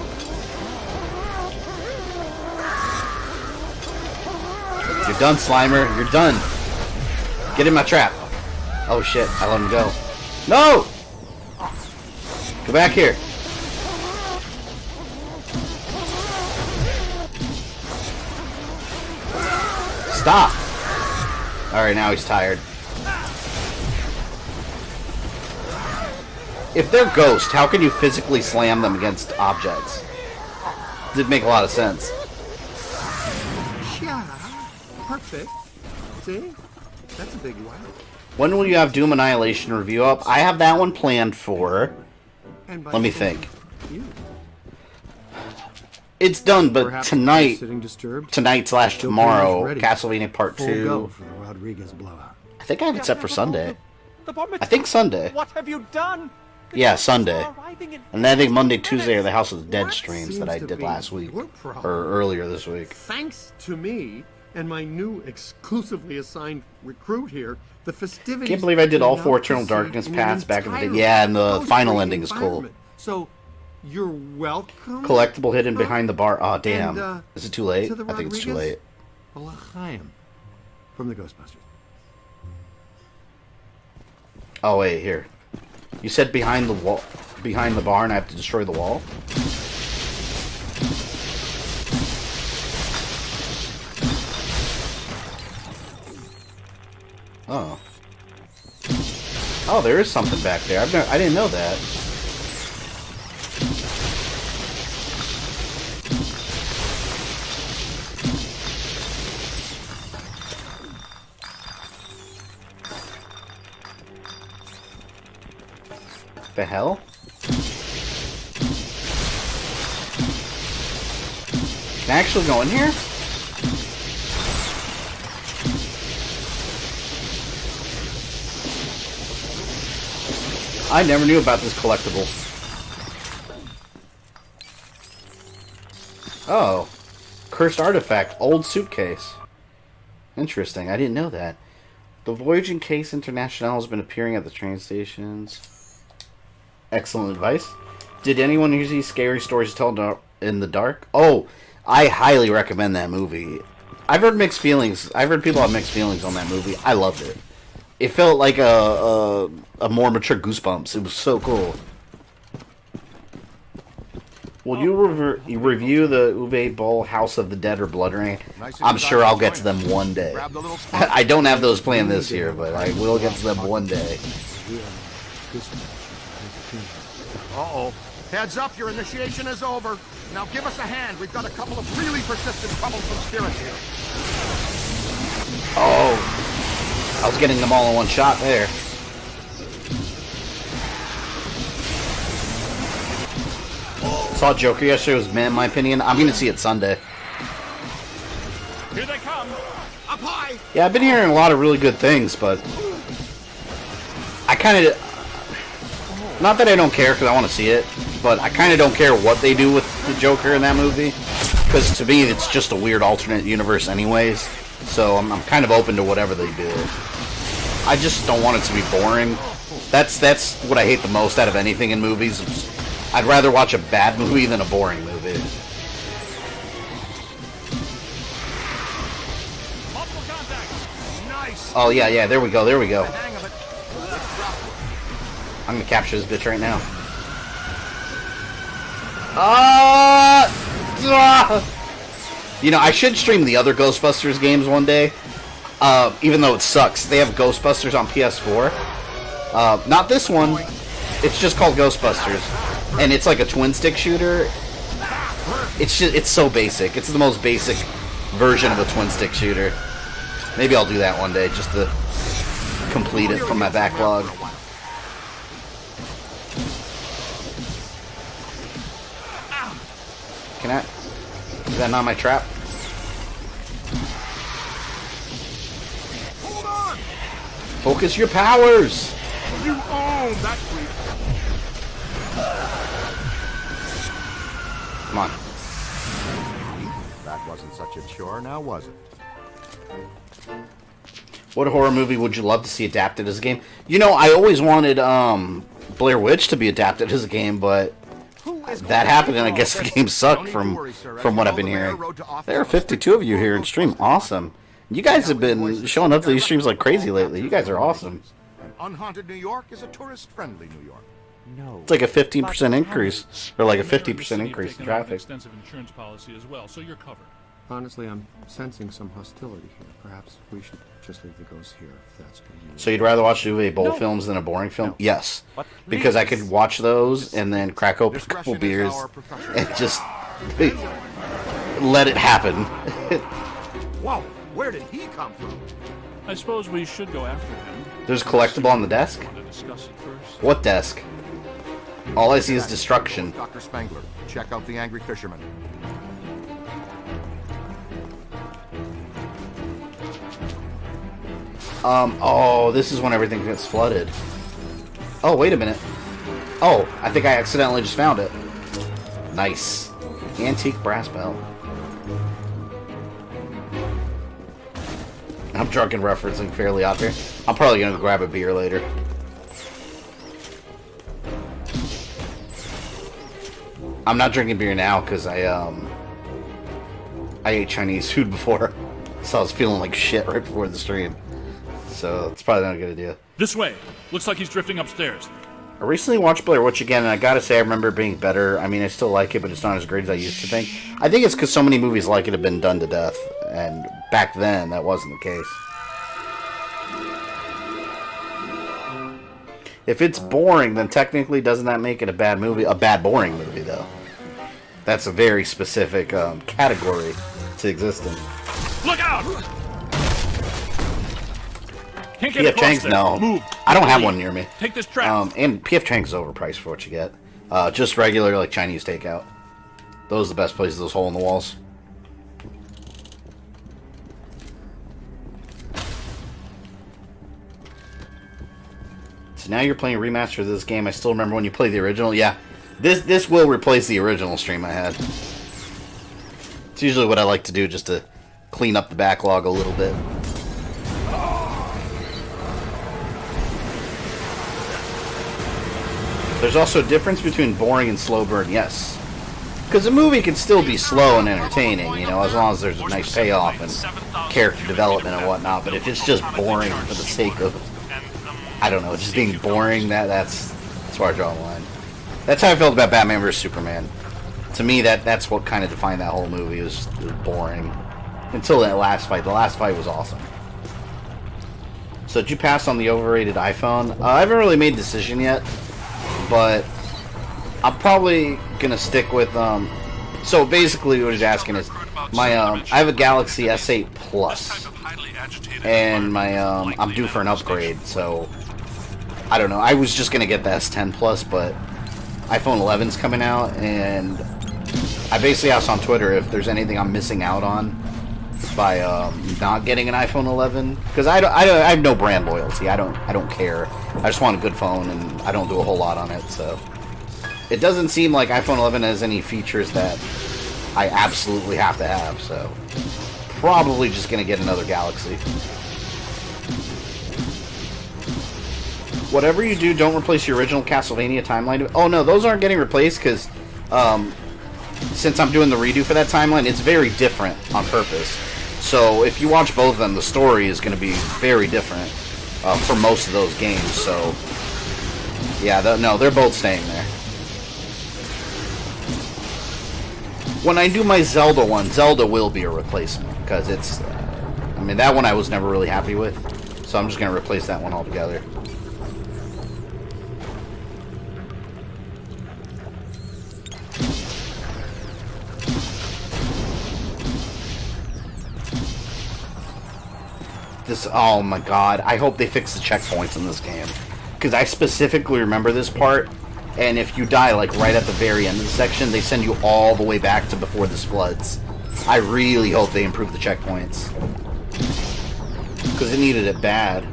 You're done, Slimer. You're done. Get in my trap. Oh shit, I let him go. No! Go back here. Stop. Alright, now he's tired. If they're ghosts, how can you physically slam them against objects? Didn't make a lot of sense. Yeah, perfect. See? That's a big wow. When will you have Doom Annihilation review up? I have that one planned for... Let me think. It's done, but tonight / tomorrow, Castlevania Part 2. I think I have it set for Sunday. I think Sunday. What have you done? Yeah, Sunday. And then I think Monday, Tuesday are the House of the Dead streams that I did last week. Or earlier this week. Thanks to me and my new exclusively assigned recruit here, the festivities... Can't believe I did all 4 Eternal Darkness paths back in the day. Yeah, and the final ending is cool. So, you're welcome. Collectible hidden behind the bar. Oh, damn. Is it too late? I think it's too late. From the Ghostbusters. Oh, wait, here. You said behind the wall, behind the barn, I have to destroy the wall? Oh. Oh, there is something back there. I didn't know that. The hell? Can I actually go in here? I never knew about this collectible. Oh. Cursed artifact. Old suitcase. Interesting. I didn't know that. The Voyaging Case International has been appearing at the train stations. Excellent advice. Did anyone hear these scary stories told in the dark? Oh, I highly recommend that movie. I've heard mixed feelings. I've heard people have mixed feelings on that movie. I loved it. It felt like a more mature Goosebumps. It was so cool. Will you review the Uwe Boll House of the Dead or Blood Rain? I'm sure I'll get to them one day. I don't have those planned this year, but I will get to them one day. Uh-oh. Heads up, your initiation is over. Now give us a hand. We've got a couple of really persistent troublesome spirits here. Oh. I was getting them all in one shot there. Saw Joker yesterday. It was meh, in my opinion. I'm going to see it Sunday. Here they come. Up high. Yeah, I've been hearing a lot of really good things, but I kind of... Not that I don't care, because I want to see it, but I kind of don't care what they do with the Joker in that movie, because to me, it's just a weird alternate universe anyways, so I'm kind of open to whatever they do. I just don't want it to be boring. That's what I hate the most out of anything in movies. I'd rather watch a bad movie than a boring movie. Multiple contact. Nice. Oh, yeah, there we go. The hang of it. I'm gonna capture this bitch right now. You know, I should stream the other Ghostbusters games one day. Even though it sucks. They have Ghostbusters on PS4. Not this one. It's just called Ghostbusters. And it's like a twin-stick shooter. It's so basic. It's the most basic version of a twin-stick shooter. Maybe I'll do that one day, just to complete it from my backlog. Can I? Is that not my trap? Hold on. Focus your powers! You own that creep. Come on. That wasn't such a chore, now was it? What horror movie would you love to see adapted as a game? You know, I always wanted Blair Witch to be adapted as a game, but that happened, and I guess the game sucked from what I've been hearing. There are 52 of you here in stream. Awesome. You guys have been showing up to these streams like crazy lately. You guys are awesome. And unhaunted New York is a tourist-friendly New York. No. It's like a 15% increase, or like a 50% increase in traffic. Extensive insurance policy as well, so you're covered. Honestly, I'm sensing some hostility here. Perhaps we should just leave the ghosts here, if that's what you... So you'd rather watch Uwe Boll films than a boring film? Yes. Because I could watch those and then crack open a couple beers and just let it happen. Whoa, where did he come from? I suppose we should go after him. There's a collectible on the desk? Want to discuss it first? What desk? All I see is destruction. Dr. Spangler, check out the angry fisherman. Oh, this is when everything gets flooded. Oh, wait a minute. Oh, I think I accidentally just found it. Nice. Antique brass bell. I'm drunk and referencing Fairly Odd Parents. I'm probably gonna go grab a beer later. I'm not drinking beer now because I ate Chinese food before, so I was feeling like shit right before the stream. So it's probably not a good idea. This way. Looks like he's drifting upstairs. I recently watched Blair Witch again, and I gotta say I remember it being better. I mean, I still like it, but it's not as great as I used to think. I think it's because so many movies like it have been done to death, and back then that wasn't the case. If it's boring, then technically doesn't that make it a bad movie? A bad boring movie, though. That's a very specific category to exist in. Look out! Can't get P.F. across Chang's, there. no. Move. I don't have one near me. Take this trap. And P.F. Chang's overpriced for what you get. Just regular, like, Chinese takeout. Those are the best places, those hole in the walls. So now you're playing a remaster of this game. I still remember when you played the original. Yeah, this will replace the original stream I had. It's usually what I like to do just to clean up the backlog a little bit. There's also a difference between boring and slow burn, yes. Because a movie can still be slow and entertaining, you know, as long as there's a nice payoff and character development and whatnot. But if it's just boring for the sake of, I don't know, just being boring, that's where I draw the line. That's how I felt about Batman vs. Superman. To me, that's what kind of defined that whole movie. It was boring. Until that last fight. The last fight was awesome. So did you pass on the overrated iPhone? I haven't really made a decision yet, but I'm probably going to stick with... So basically what he's asking is, I have a Galaxy S8 Plus, and I'm due for an upgrade, so I don't know. I was just going to get the S10 Plus, but iPhone 11's coming out, and I basically asked on Twitter if there's anything I'm missing out on by not getting an iPhone 11, because I have no brand loyalty. I don't care. I just want a good phone, and I don't do a whole lot on it, so it doesn't seem like iPhone 11 has any features that I absolutely have to have, so probably just gonna get another Galaxy. Whatever you do, don't replace your original Castlevania timeline. Oh no, those aren't getting replaced because since I'm doing the redo for that timeline, it's very different on purpose. So if you watch both of them, the story is going to be very different for most of those games. So yeah, no, they're both staying there. When I do my Zelda one, Zelda will be a replacement because it's, I mean, that one I was never really happy with. So I'm just going to replace that one altogether. Oh my god, I hope they fix the checkpoints in this game, because I specifically remember this part, and if you die like right at the very end of the section, they send you all the way back to before this floods. I really hope they improve the checkpoints, because it needed it bad.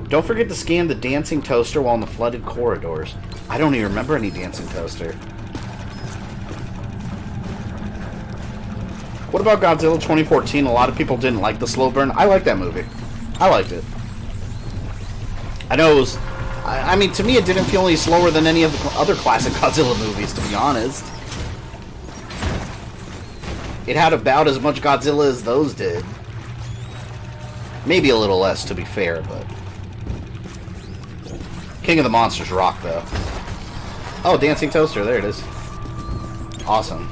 Don't forget to scan the dancing toaster while in the flooded corridors. I don't even remember any dancing toaster. What about Godzilla 2014? A lot of people didn't like the slow burn. I like that movie. I liked it. I know it was... I mean, to me, it didn't feel any slower than any of the other classic Godzilla movies, to be honest. It had about as much Godzilla as those did. Maybe a little less, to be fair, but... King of the Monsters rock, though. Oh, Dancing Toaster. There it is. Awesome.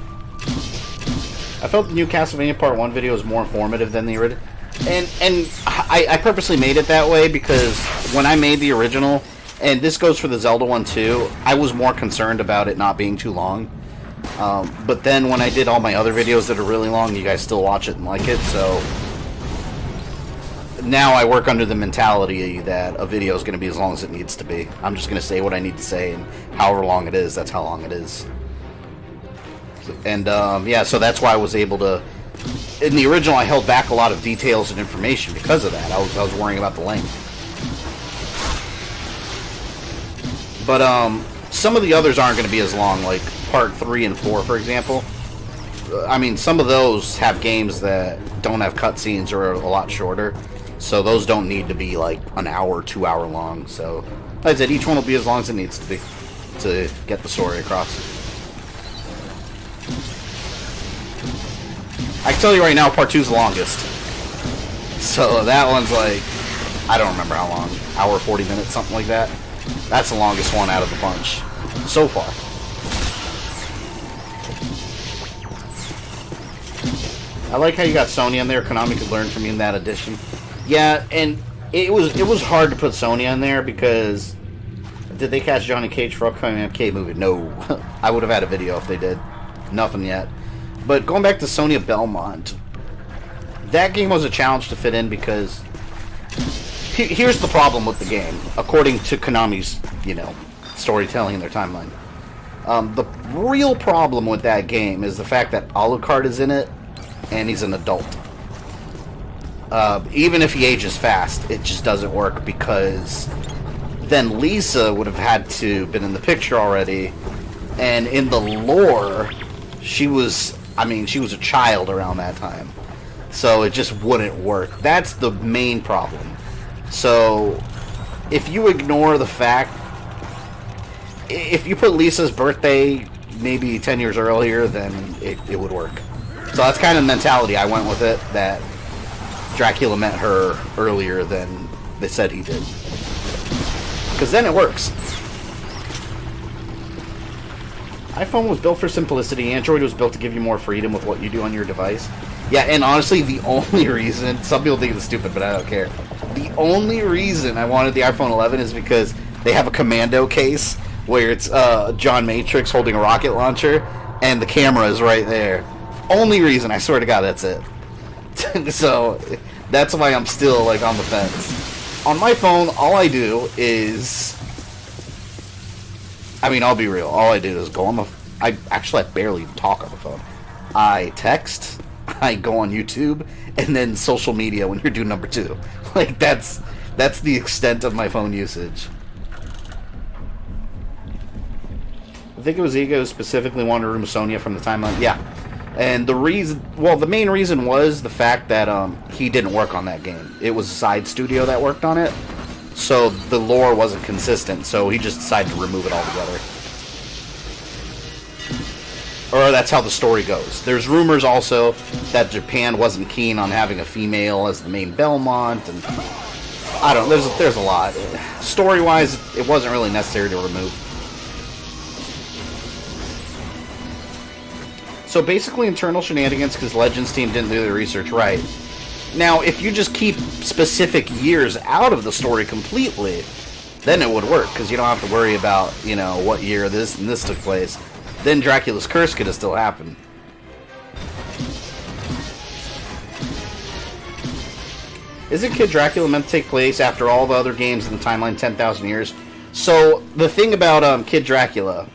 I felt the new Castlevania Part 1 video was more informative than the original. And I purposely made it that way because when I made the original, and this goes for the Zelda one too, I was more concerned about it not being too long. But then when I did all my other videos that are really long, you guys still watch it and like it, so... Now I work under the mentality that a video is going to be as long as it needs to be. I'm just going to say what I need to say, and however long it is, that's how long it is. And, yeah, so that's why I was able to... In the original, I held back a lot of details and information because of that. I was worrying about the length. But, some of the others aren't going to be as long, like Part 3 and 4, for example. I mean, some of those have games that don't have cutscenes or are a lot shorter. So those don't need to be, like, an hour, 2 hour long. So, like I said, each one will be as long as it needs to be to get the story across. I can tell you right now, Part 2 is the longest. So that one's like, I don't remember how long, hour 40 minutes, something like that. That's the longest one out of the bunch so far. I like how you got Sony in there. Konami could learn from you in that edition. Yeah, and it was hard to put Sony on there because did they cast Johnny Cage for upcoming MK movie? No. I would have had a video if they did. Nothing yet. But going back to Sonia Belmont, that game was a challenge to fit in because here's the problem with the game, according to Konami's, you know, storytelling in their timeline. The real problem with that game is the fact that Alucard is in it, and he's an adult. Even if he ages fast, it just doesn't work because then Lisa would have had to been in the picture already, and in the lore, she was a child around that time. So it just wouldn't work. That's the main problem. So if you ignore the fact, if you put Lisa's birthday maybe 10 years earlier, then it would work. So that's kind of the mentality I went with it, that Dracula met her earlier than they said he did. Because then it works. iPhone was built for simplicity. Android was built to give you more freedom with what you do on your device. Yeah, and honestly, the only reason... Some people think it's stupid, but I don't care. The only reason I wanted the iPhone 11 is because they have a commando case where it's John Matrix holding a rocket launcher, and the camera is right there. Only reason, I swear to God, that's it. So, that's why I'm still, like, on the fence. On my phone, all I do is... I mean, I'll be real. All I do is go on the... I barely even talk on the phone. I text, I go on YouTube, and then social media when you're doing number 2. Like, that's the extent of my phone usage. I think it was Ego who specifically wanted to remove Sonya from the timeline. Yeah. And the reason... Well, the main reason was the fact that he didn't work on that game. It was a side studio that worked on it. So the lore wasn't consistent, so he just decided to remove it altogether. Or that's how the story goes. There's rumors also that Japan wasn't keen on having a female as the main Belmont, and I don't know, there's a lot. Story-wise, it wasn't really necessary to remove. So basically internal shenanigans because Legends team didn't do their research right. Now, if you just keep specific years out of the story completely, then it would work, because you don't have to worry about, you know, what year this and this took place. Then Dracula's Curse could have still happened. Isn't Kid Dracula meant to take place after all the other games in the timeline 10,000 years? So, the thing about Kid Dracula,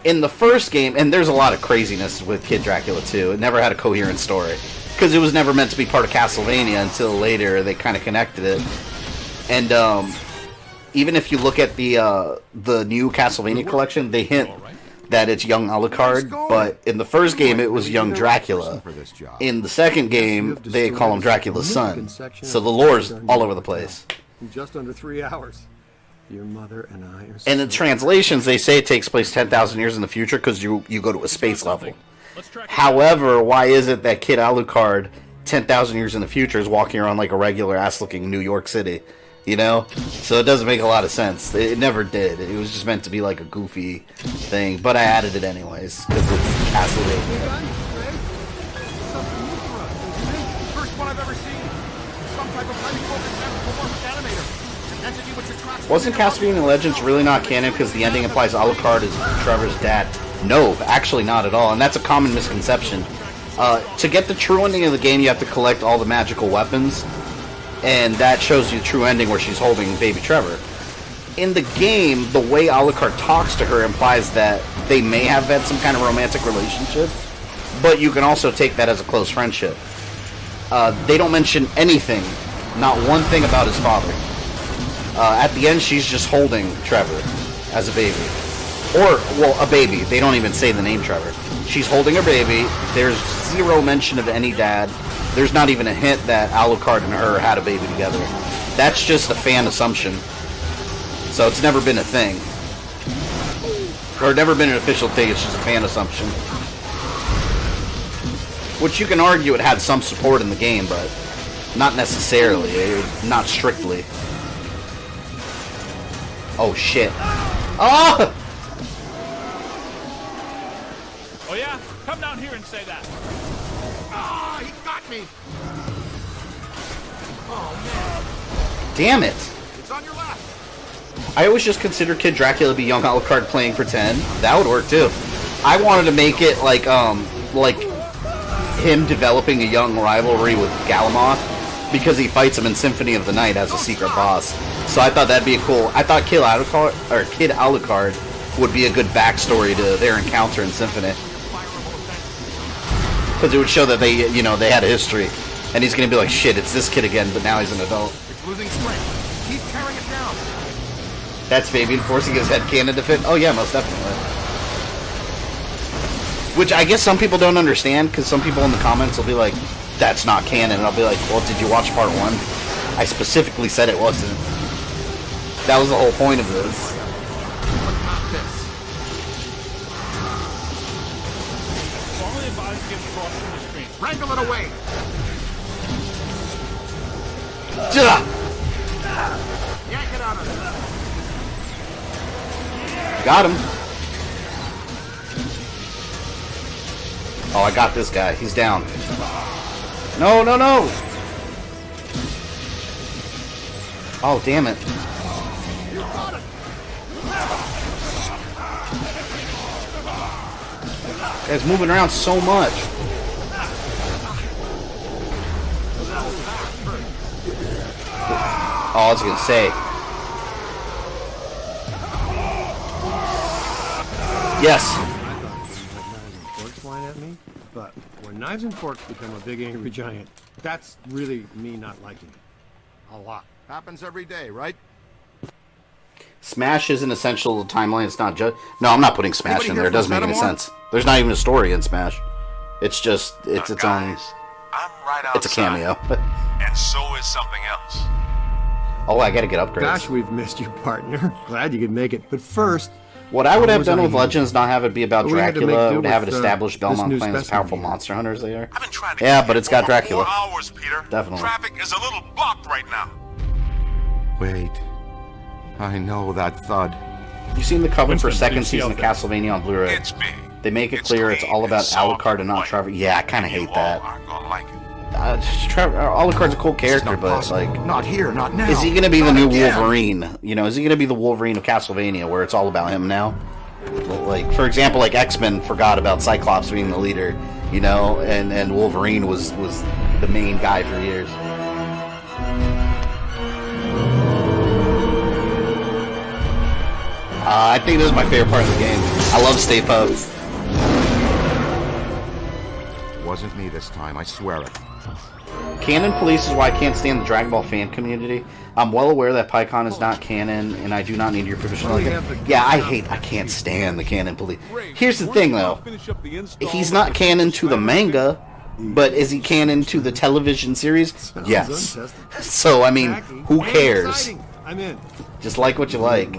in the first game, and there's a lot of craziness with Kid Dracula too, it never had a coherent story. Because it was never meant to be part of Castlevania until later they kind of connected it. And even if you look at the new Castlevania collection, they hint that it's young Alucard, but in the first game it was young Dracula. In the second game, they call him Dracula's son. So the lore's all over the place. In just under 3 hours. Your mother and I are... And in translations, they say it takes place 10,000 years in the future because you go to a space level. However, why is it that Kid Alucard, 10,000 years in the future, is walking around like a regular ass-looking New York City? You know? So it doesn't make a lot of sense. It never did. It was just meant to be like a goofy thing. But I added it anyways, because it's Castlevania. First one I've ever seen. Some type of highly focused anthropomorphic animator. Entity which attracts... Wasn't Castlevania Legends really not canon because the ending implies Alucard is Trevor's dad? No, actually not at all, and that's a common misconception. To get the true ending of the game, you have to collect all the magical weapons, and that shows you the true ending where she's holding baby Trevor. In the game, the way Alucard talks to her implies that they may have had some kind of romantic relationship, but you can also take that as a close friendship. They don't mention anything, not one thing about his father. At the end, she's just holding Trevor as a baby. Or, well, a baby. They don't even say the name Trevor. She's holding her baby. There's zero mention of any dad. There's not even a hint that Alucard and her had a baby together. That's just a fan assumption. So it's never been a thing. Or never been an official thing, it's just a fan assumption. Which you can argue it had some support in the game, but not necessarily. Not strictly. Oh, shit. Oh! Oh yeah? Come down here and say that. Ah, he got me. Oh, man. Damn it. It's on your left. I always just considered Kid Dracula to be young Alucard playing pretend. That would work, too. I wanted to make it like him developing a young rivalry with Galamoth because he fights him in Symphony of the Night as a secret boss. So I thought that'd be cool. I thought Kid Alucard would be a good backstory to their encounter in Symphony. Because it would show that they had a history. And he's going to be like, shit, it's this kid again, but now he's an adult. It's losing strength. Keep tearing it down. That's Fabian forcing his headcanon to fit? Oh yeah, most definitely. Which I guess some people don't understand, because some people in the comments will be like, that's not canon. And I'll be like, well, did you watch part 1? I specifically said it wasn't. That was the whole point of this. Wrangle it away. Got him. Oh, I got this guy. He's down. No, no, no! Oh, damn it. Guy's moving around so much. Oh, I was gonna say. Yes. I thought knives and forks flying at me, but when knives and forks become a big angry giant, that's really me not liking it. A lot. Happens every day, right? Smash isn't essential to the timeline. It's not just. No, I'm not putting Smash Anybody in here there. It doesn't from make any Fenimore? sense. There's not even a story in Smash. It's just. It's its own. I'm right outside. It's a cameo. And so is something else. Oh, I gotta get upgrades. Gosh, we've missed you, partner. Glad you could make it. But first, What I would have was done I with here? Legends, not have it be about We had to make Dracula, do would have it with, established this Belmont new claims specimen powerful here. monster hunters there. I've been trying to Yeah, get but here it's got for Dracula. 4 hours, Peter. Definitely. Traffic is a little blocked right now. Wait. I know that thud. You seen the cover for Winston, second did you see season of all that? Castlevania on Blu-ray? It's big. They make it It's clear it's clean all and about soft Alucard and and not white. Trevor. Yeah, I kind of You hate all that. aren't gonna like it. Alucard's a cool character, Not but possible. like, Not here, not now. is he gonna be the Not new again. Wolverine? You know, is he gonna be the Wolverine of Castlevania, where it's all about him now? Like, for example, like X-Men forgot about Cyclops being the leader, you know, and Wolverine was the main guy for years. I think this is my favorite part of the game. I love Stay Puft. Wasn't me this time, I swear it. Canon Police is why I can't stand the Dragon Ball fan community. I'm well aware that PyCon is not canon, and I do not need your permission. Like it. Yeah, I can't stand the Canon Police. Here's the thing, though. He's not canon to the manga, but is he canon to the television series? Yes. So, I mean, who cares? I'm in. Just like what you like.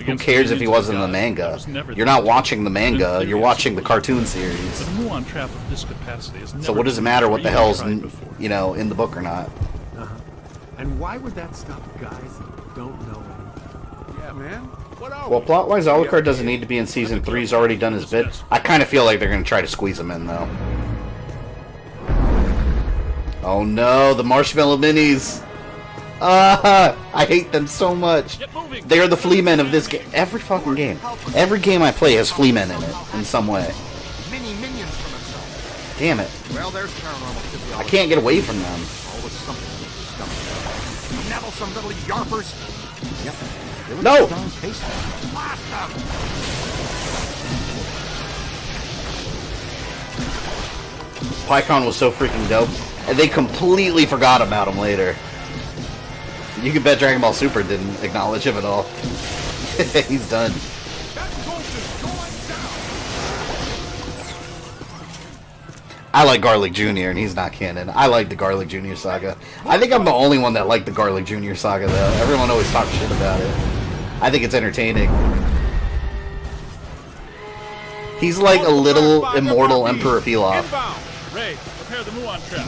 Who cares if he wasn't in the manga? You're not watching the manga, you're watching the cartoon series. But a Muon trap of this capacity is So what does it matter what the hell's, you know, in the book or not? And why would that stop guys that don't know anything? Yeah, man. What are Well, plot-wise, Alucard doesn't need to be in Season 3. He's already done his bit. I kind of feel like they're going to try to squeeze him in, though. Oh no, the Marshmallow Minis! I hate them so much. They're the flea men of this game. Every fucking game. Every game I play has flea men in it, in some way. Mini minions from himself. Damn it. Well, there's paranormal I physiology. can't get away from them. Always something with this stuff. Nettlesome little yarpers. Yep. They look No! strong taste. Blast them! PyCon was so freaking dope, and they completely forgot about him later. You can bet Dragon Ball Super didn't acknowledge him at all. He's done. I like Garlic Jr. and he's not canon. I like the Garlic Jr. saga. I think I'm the only one that liked the Garlic Jr. saga, though. Everyone always talks shit about it. I think it's entertaining. He's like a little immortal Emperor Pilaf. Ray, prepare the Muon trap.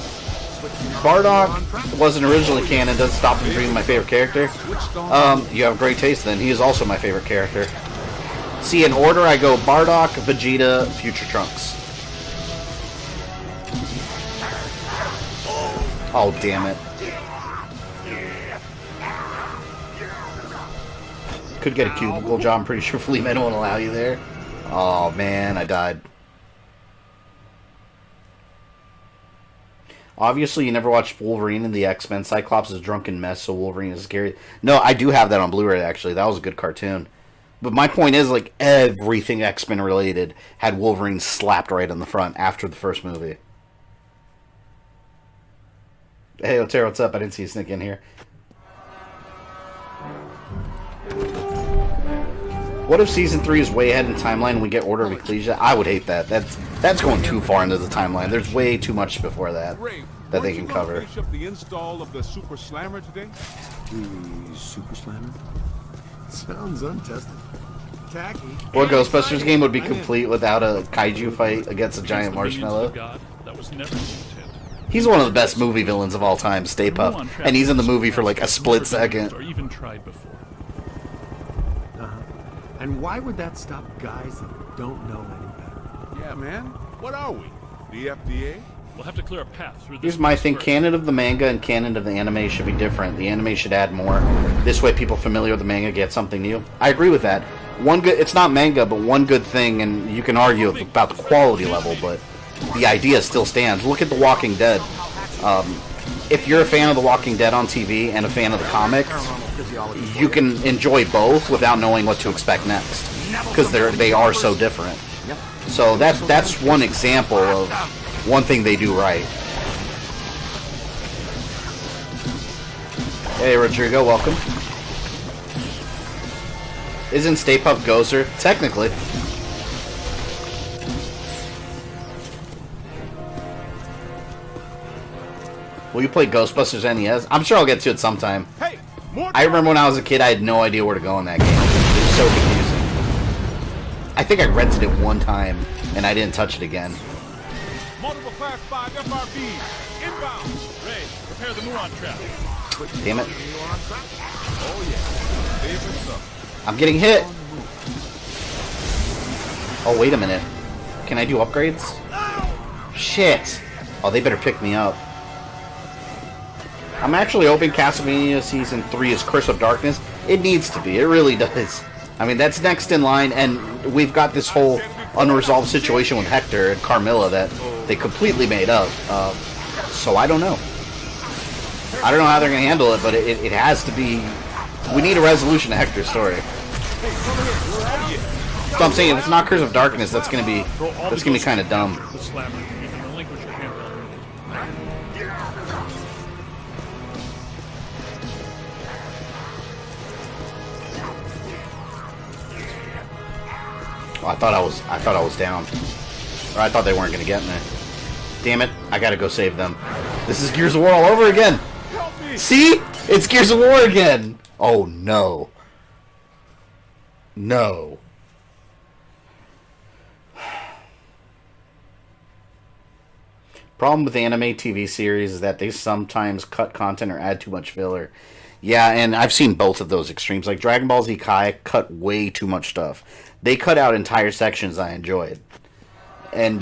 Bardock wasn't originally canon, doesn't stop him being my favorite character. You have great taste then. He is also my favorite character. See, in order I go Bardock, Vegeta, Future Trunks. Oh, damn it. Could get a cubicle job. I'm pretty sure Fleaman won't allow you there. Oh, man, I died. Obviously, you never watched Wolverine and the X-Men. Cyclops is a drunken mess, so Wolverine is scary. No, I do have that on Blu-ray, actually. That was a good cartoon. But my point is, like, everything X-Men related had Wolverine slapped right on the front after the first movie. Hey, Otero, what's up? I didn't see you sneak in here. What if Season 3 is way ahead in timeline and we get Order of Ecclesia? I would hate that. That's going too far into the timeline. There's way too much before that that they can cover. Finish up the install of the Super Slammer today? The Super Slammer? Sounds untested. Tacky. Or Ghostbusters game would be complete without a kaiju fight against a giant marshmallow. That was never the intent. He's one of the best movie villains of all time, Stay Puft. And he's in the movie for like a split second. Or even tried before. And why would that stop guys that don't know any better? Yeah, man. What are we? The FDA? We'll have to clear a path through this. Here's my thing. first. Canon of the manga and canon of the anime should be different. The anime should add more. This way people familiar with the manga get something new. I agree with that. It's not manga, but one good thing, and you can argue about the quality level, but the idea still stands. Look at The Walking Dead. If you're a fan of The Walking Dead on TV and a fan of the comics, you can enjoy both without knowing what to expect next, because they are so different. So that's one example of one thing they do right. Hey, Rodrigo, welcome. Isn't Stay Puft Gozer? Technically. Will you play Ghostbusters NES? I'm sure I'll get to it sometime. Hey, I remember when I was a kid, I had no idea where to go in that game. It was so confusing. I think I rented it one time, and I didn't touch it again. Multiple Class 5 FRBs. Inbound. Ray, prepare the Muon trap. Damn it. Oh, yeah. Favorite stuff. I'm getting hit! Oh, wait a minute. Can I do upgrades? Shit! Oh, they better pick me up. I'm actually hoping Castlevania Season 3 is Curse of Darkness. It needs to be. It really does. I mean, that's next in line, and we've got this whole unresolved situation with Hector and Carmilla that they completely made up. So I don't know. I don't know how they're going to handle it, but it has to be... We need a resolution to Hector's story. So I'm saying, if it's not Curse of Darkness, that's going to be kind of dumb. The slammer. You can relinquish your handheld. Oh, I thought I was down. Or I thought they weren't going to get me. Damn it, I gotta go save them. This is Gears of War all over again! See? It's Gears of War again! Oh no. No. Problem with anime TV series is that they sometimes cut content or add too much filler. Yeah, and I've seen both of those extremes. Like Dragon Ball Z Kai cut way too much stuff. They cut out entire sections I enjoyed. And,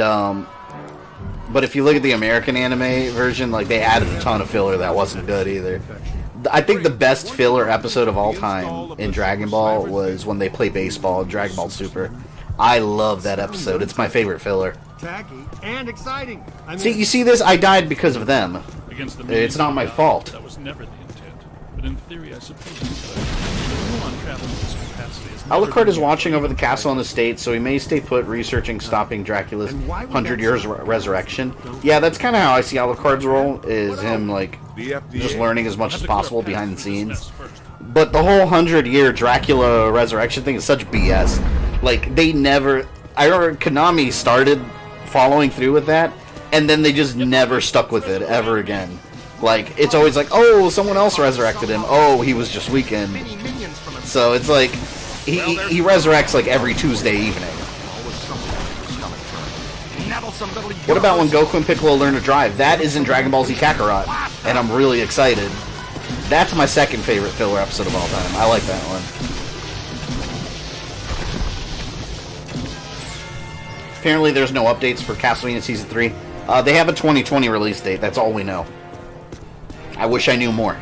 but if you look at the American anime version, like, they added a ton of filler that wasn't good either. I think the best filler episode of all time in Dragon Ball was when they play baseball in Dragon Ball Super. I love that episode. It's my favorite filler. Tacky and exciting. See, you see this? I died because of them. It's not my fault. That was never the intent. But in theory, I suppose it's Muon traveling at this capacity is never Alucard is watching over the castle and estate, so he may stay put, researching stopping Dracula's 100 years resurrection. Yeah, that's kind of how I see Alucard's role, is him, like, just learning as much as possible behind the scenes. But the whole 100-year Dracula resurrection thing is such BS. Like, they never... I remember Konami started following through with that, and then they just never stuck with it ever again. Like, it's always like, oh, someone else resurrected him. Oh, he was just weakened. So it's like, he resurrects like every Tuesday evening. What about when Goku and Piccolo learn to drive? That is in Dragon Ball Z Kakarot, and I'm really excited. That's my second favorite filler episode of all time. I like that one. Apparently there's no updates for Castlevania Season 3. They have a 2020 release date, that's all we know. I wish I knew more.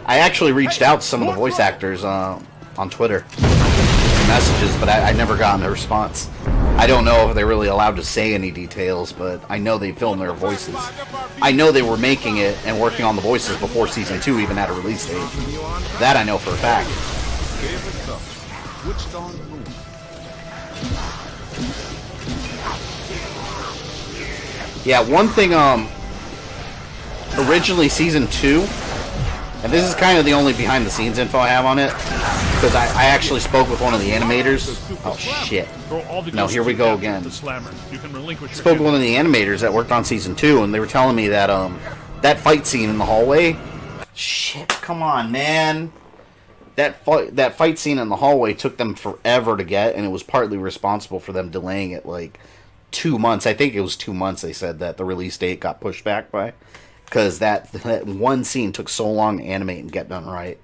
I actually reached out to some of the voice actors on Twitter. Some messages, but I never got a response. I don't know if they're really allowed to say any details, but I know they filmed their voices. I know they were making it and working on the voices before Season 2 even had a release date. That I know for a fact. Yeah, one thing, originally Season 2, and this is kind of the only behind-the-scenes info I have on it, because I actually spoke with one of the animators. Oh, shit. No, here we go again. Spoke with one of the animators that worked on Season 2, and they were telling me that, that fight scene in the hallway... Shit, come on, man. That fight scene in the hallway took them forever to get, and it was partly responsible for them delaying it, like, 2 months. I think it was 2 months, they said, that the release date got pushed back by. Because that one scene took so long to animate and get done right.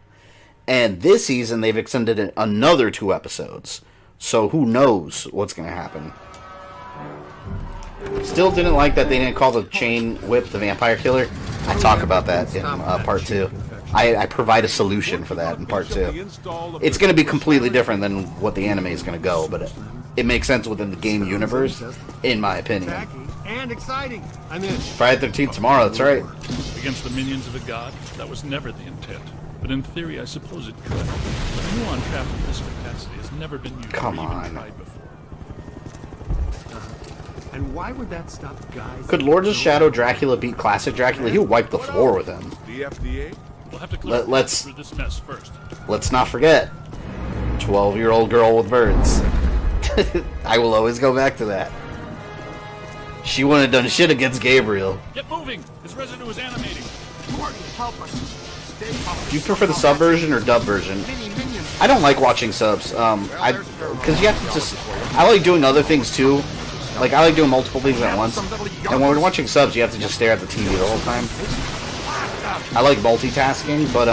And this season, they've extended it another 2 episodes. So who knows what's going to happen. Still didn't like that they didn't call the chain whip the vampire killer. I talk about that in part 2. I provide a solution for that in part 2. It's going to be completely different than what the anime is going to go, but it makes sense within the game universe, in my opinion. And exciting. I'm in. Friday the 13th tomorrow, that's right. Against the minions of a god, that was never the intent. But in theory, I suppose it could. But a muon trap of this capacity has never been used or even tried before. And why would that stop guys? Could Lords of Shadow Dracula beat classic Dracula? He would wipe the floor with him. The FDA? We'll have to clear through this mess first. Let's not forget, 12-year-old girl with birds. I will always go back to that. She wouldn't have done shit against Gabriel. Get moving! This residue is animating. Morty, help us. Stay up. Do you prefer the sub version or dub version? I don't like watching subs. Because you have to just. I like doing other things too. Like I like doing multiple things at once. And when we're watching subs, you have to just stare at the TV the whole time. I like multitasking, but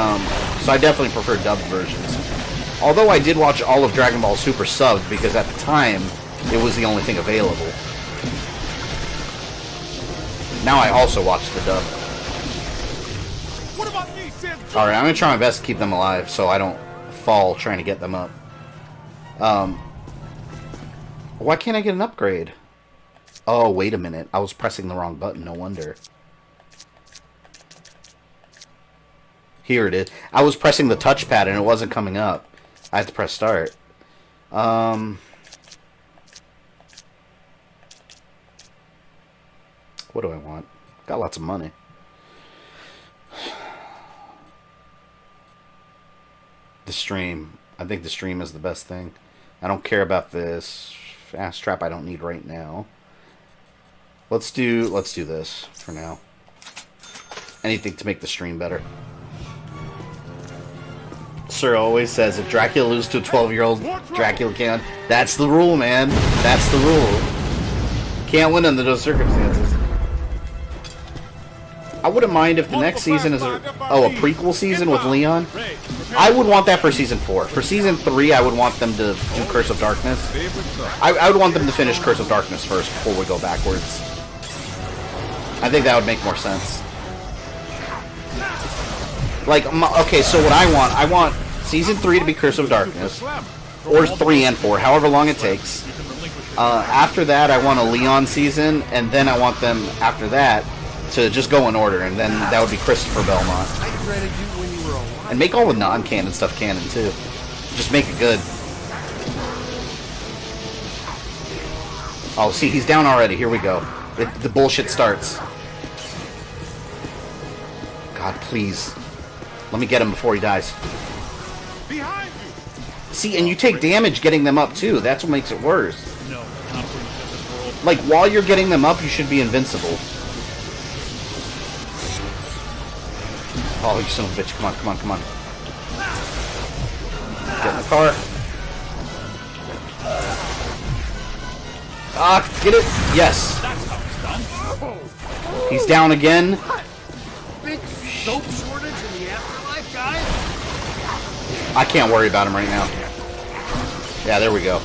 so I definitely prefer dubbed versions. Although I did watch all of Dragon Ball Super subbed because at the time it was the only thing available. Now I also watch the dub. Alright, I'm gonna try my best to keep them alive so I don't fall trying to get them up. Why can't I get an upgrade? Oh, wait a minute. I was pressing the wrong button, no wonder. Here it is. I was pressing the touchpad and it wasn't coming up. I had to press start. What do I want? Got lots of money. The stream. I think the stream is the best thing. I don't care about this fast trap I don't need right now. Let's do this for now. Anything to make the stream better. Sir always says if Dracula loses to a 12-year-old, Dracula can't. That's the rule, man. That's the rule. Can't win under those circumstances. I wouldn't mind if the next season is a prequel season with Leon. I would want that for season 4. For season 3, I would want them to do Curse of Darkness. I would want them to finish Curse of Darkness first before we go backwards. I think that would make more sense. Like, okay, so what I want season 3 to be Curse of Darkness, or 3 and 4, however long it takes. After that, I want a Leon season, and then I want them, after that, to just go in order, and then that would be Christopher Belmont. And make all the non-canon stuff canon, too. Just make it good. Oh, see, he's down already. Here we go. The bullshit starts. God, please. Let me get him before he dies. Behind you. See, and you take damage getting them up, too. That's what makes it worse. No, not for this world. Like, while you're getting them up, you should be invincible. Oh, you son of a bitch. Come on, come on, come on. Get in the car. Ah, get it? Yes. That's how it's done. He's down again. Big soap shortage in the afterlife, guys? I can't worry about him right now. Yeah, there we go.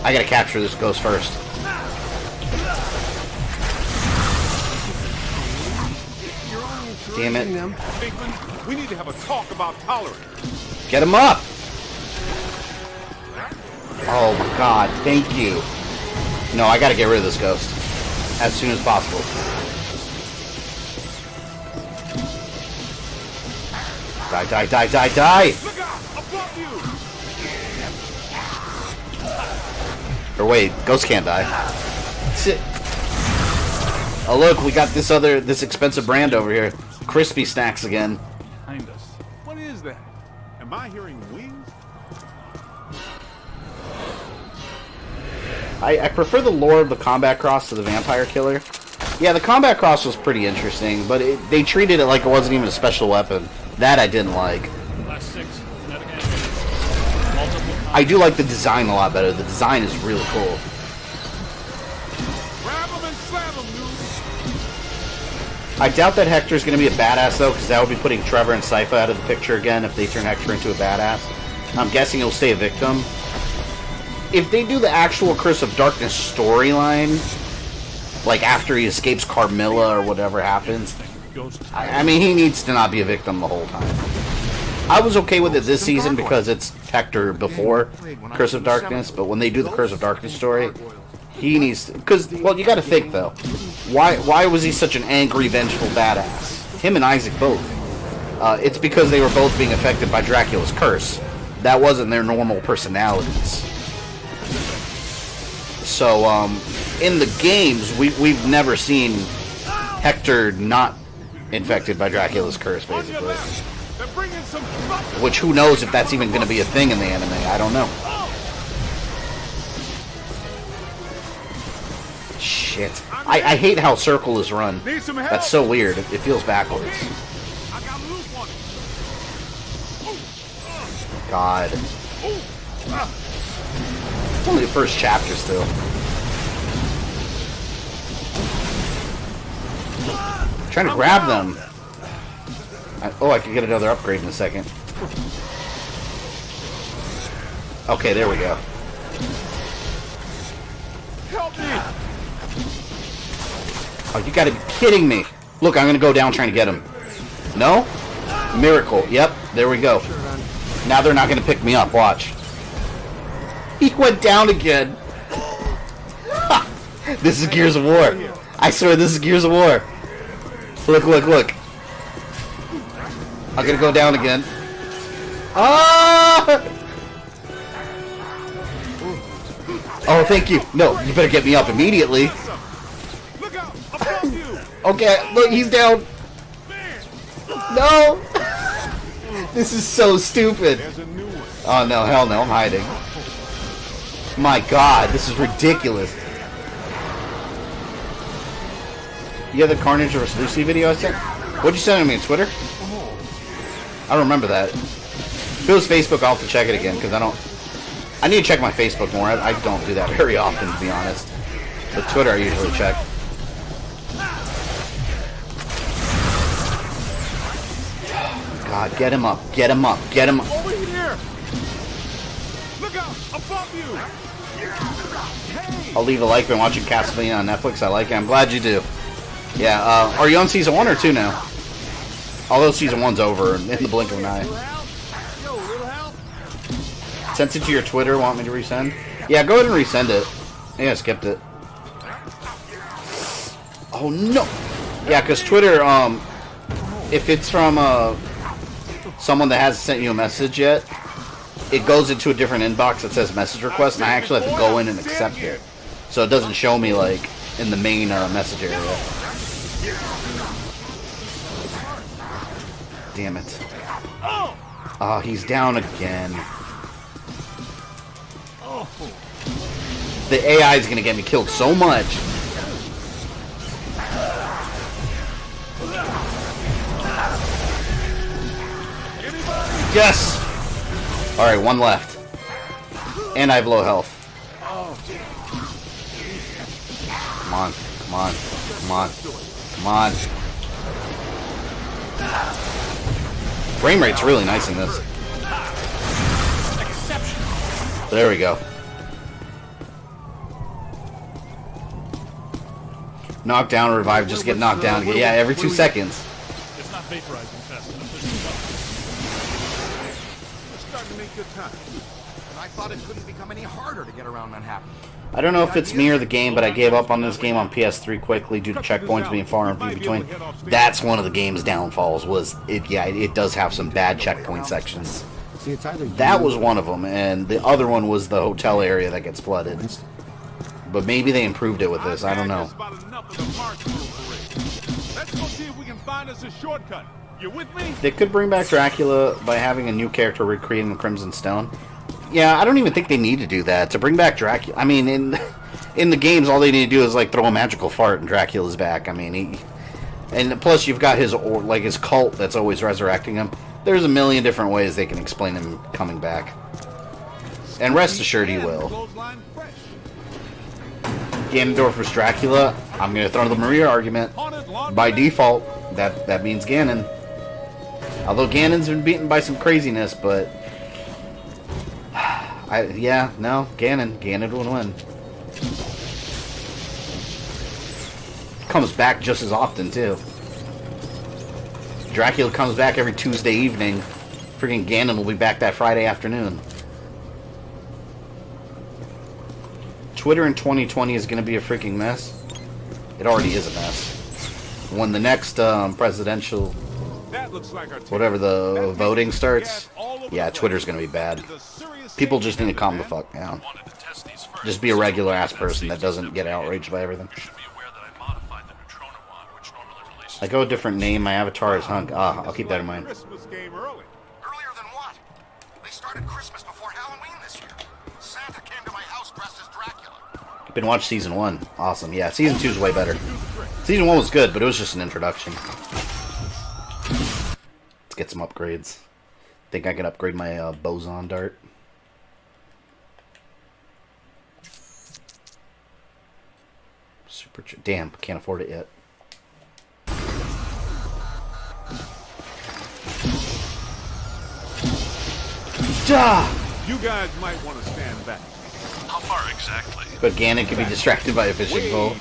I gotta capture this ghost first. Damn it. Pinkman, we need to have a talk about tolerance. Get him up! Oh my god, thank you. No, I gotta get rid of this ghost. As soon as possible. Die, die, die, die, die! Look out! Above you! Or wait, ghost can't die. Sit. Oh look, we got this expensive brand over here. Crispy snacks again. Behind us. What is that? Am I hearing wings? I prefer the lore of the combat cross to the vampire killer. Yeah, the combat cross was pretty interesting, but they treated it like it wasn't even a special weapon. That I didn't like. Last 6. I do like the design a lot better. The design is really cool. Grab them and slam them, dude. I doubt that Hector's going to be a badass, though, because that would be putting Trevor and Sypha out of the picture again if they turn Hector into a badass. I'm guessing he'll stay a victim. If they do the actual Curse of Darkness storyline, like after he escapes Carmilla or whatever happens. Ghost. I mean, he needs to not be a victim the whole time. I was okay with it this season because it's Hector before Curse of Darkness, but when they do the Curse of Darkness story, he needs to, because, well, you got to think though, why was he such an angry, vengeful badass? Him and Isaac both. It's because they were both being affected by Dracula's curse. That wasn't their normal personalities. So, in the games, we've never seen Hector not infected by Dracula's curse, basically. Which, who knows if that's even going to be a thing in the anime. I don't know. Shit. I hate how Circle is run. That's so weird. It feels backwards. God. It's only the first chapter still. I'm trying to grab them. I could get another upgrade in a second. Okay, there we go. Help me! Oh, you gotta be kidding me. Look, I'm gonna go down trying to get him. No? Miracle. Yep, there we go. Now they're not gonna pick me up, watch. He went down again. This is Gears of War. I swear this is Gears of War. Look, look, look. I'm gonna go down again. Ah! Oh, thank you. No, you better get me up immediately. Okay, look, he's down. No! This is so stupid. Oh no, hell no, I'm hiding. My god, this is ridiculous. You have the Carnage vs. Lucy video I sent? What'd you send me on Twitter? I don't remember that. If it was Facebook, I'll have to check it again, because I need to check my Facebook more. I don't do that very often, to be honest. But Twitter I usually check. God, get him up, get him up, get him up. Over here! Look out! Above you! Hey! I'll leave a like when watching Castlevania on Netflix. I like it. I'm glad you do. Yeah, are you on season 1 or 2 now? Although season 1's over in the blink of an eye. Sent it to your Twitter. Want me to resend? Yeah, go ahead and resend it. Yeah, I skipped it. Oh no! Yeah, because Twitter, if it's from someone that hasn't sent you a message yet, it goes into a different inbox that says message request, and I actually have to go in and accept it. So it doesn't show me, like, in the main message area. Damn it. Oh, he's down again. The AI is going to get me killed so much. Yes! Alright, one left. And I have low health. Come on, come on, come on, come on. Frame rate's really nice in this. There we go. Knock down, revive, just get knocked down again. Yeah, every 2 seconds. It's not vaporizing fast enough. It's starting to make good time. And I thought it couldn't become any harder to get around Manhattan. I don't know if it's me or the game, but I gave up on this game on PS3 quickly due to checkpoints being far and few between. That's one of the game's downfalls. Was it? Yeah, it does have some bad checkpoint sections. That was one of them, and the other one was the hotel area that gets flooded. But maybe they improved it with this. I don't know. Let's go see if we can find us a shortcut. You with me? They could bring back Dracula by having a new character recreating the Crimson Stone. Yeah, I don't even think they need to do that. To bring back Dracula, I mean, in the games, all they need to do is like throw a magical fart and Dracula's back. I mean, and plus you've got his cult that's always resurrecting him. There's a million different ways they can explain him coming back. And rest assured he will. Ganondorf vs. Dracula, I'm going to throw the Maria argument. By default, that means Ganon. Although Ganon's been beaten by some craziness, but... Ganon would win. Comes back just as often, too. Dracula comes back every Tuesday evening. Freaking Ganon will be back that Friday afternoon. Twitter in 2020 is going to be a freaking mess. It already is a mess. When the next presidential, whatever the voting starts, yeah, Twitter's going to be bad. People just need to calm the fuck down. Just be a regular ass person that doesn't get outraged by everything. I go a different name. My avatar is Hunk. Ah, I'll keep that in mind. Christmas game early. Earlier than what? They started Christmas before Halloween this year. Santa came to my house dressed as Dracula. Been watched season 1. Awesome. Yeah, season 2 is way better. Season 1 was good, but it was just an introduction. Let's get some upgrades. Think I can upgrade my boson dart. Damn, can't afford it yet. Duh! You guys might want to stand back. How far exactly? But Ganon can be distracted by a fishing pole.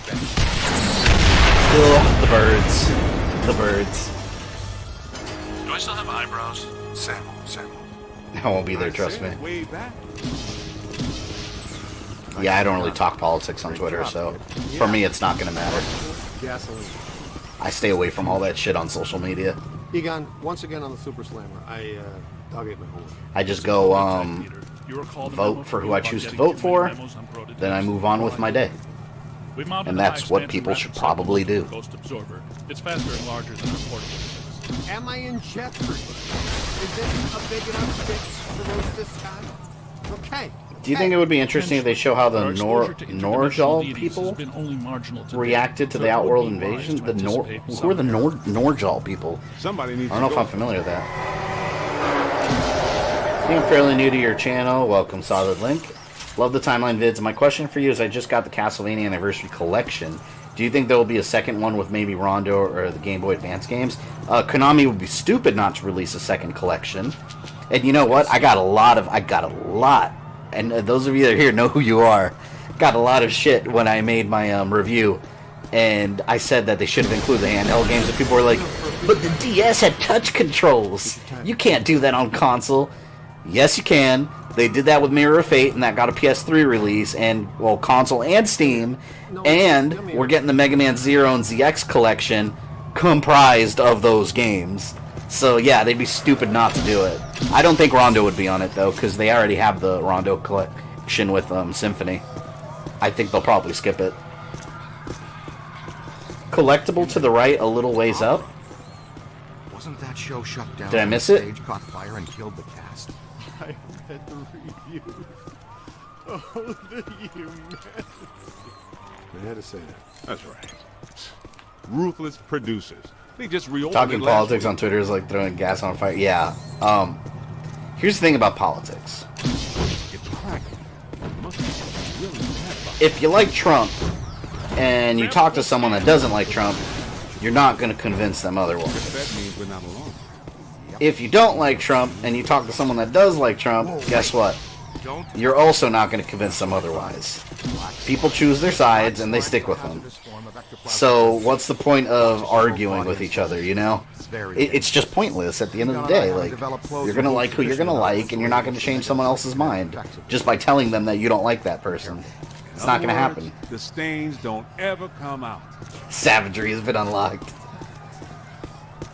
Still, the birds. The birds. Do I still have eyebrows? Sample. I won't be there, trust me. Way back. Yeah, I don't really talk politics on Twitter, so for me it's not going to matter. Gasoline. I stay away from all that shit on social media. Egon, once again on the Super Slammer. I'll get my hole. I just go, vote for who I choose to vote for, then I move on with my day. And that's what people should probably do. It's faster and larger than our portable. Am I in Jeffrey? Is this a big enough fix for roast this time? Okay. Do you think it would be interesting if they show how the Norjal people reacted to the Outworld invasion? Who are the Norjal people? I don't know if I'm familiar with that. Being fairly new to your channel, welcome Solid Link. Love the timeline vids. My question for you is, I just got the Castlevania Anniversary Collection. Do you think there will be a second one with maybe Rondo or the Game Boy Advance games? Konami would be stupid not to release a second collection. And you know what? I got a lot. And those of you that are here know who you are. Got a lot of shit when I made my review. And I said that they should have included the handheld games. And people were like, but the DS had touch controls. You can't do that on console. Yes, you can. They did that with Mirror of Fate, and that got a PS3 release, and, well, console and Steam. And we're getting the Mega Man Zero and ZX collection comprised of those games. So, yeah, they'd be stupid not to do it. I don't think Rondo would be on it, though, because they already have the Rondo collection with Symphony. I think they'll probably skip it. Collectible to the right, a little ways up. Wasn't that show shut down? Did I miss it? Stage caught fire and killed the cast. I read the reviews. Oh, the humanity. I had to say that. That's right. Ruthless producers. They just reordered. Talking politics on Twitter is like throwing gas on a fire. Yeah. Here's the thing about politics. If you like Trump and you talk to someone that doesn't like Trump, you're not going to convince them otherwise. That means we're not alone. If you don't like Trump and you talk to someone that does like Trump, guess what? You're also not going to convince them otherwise. People choose their sides and they stick with them. So what's the point of arguing with each other, you know? It's just pointless at the end of the day. Like, you're going to like who you're going to like, and you're not going to change someone else's mind just by telling them that you don't like that person. It's not going to happen. The stains don't ever come out. Savagery has been unlocked.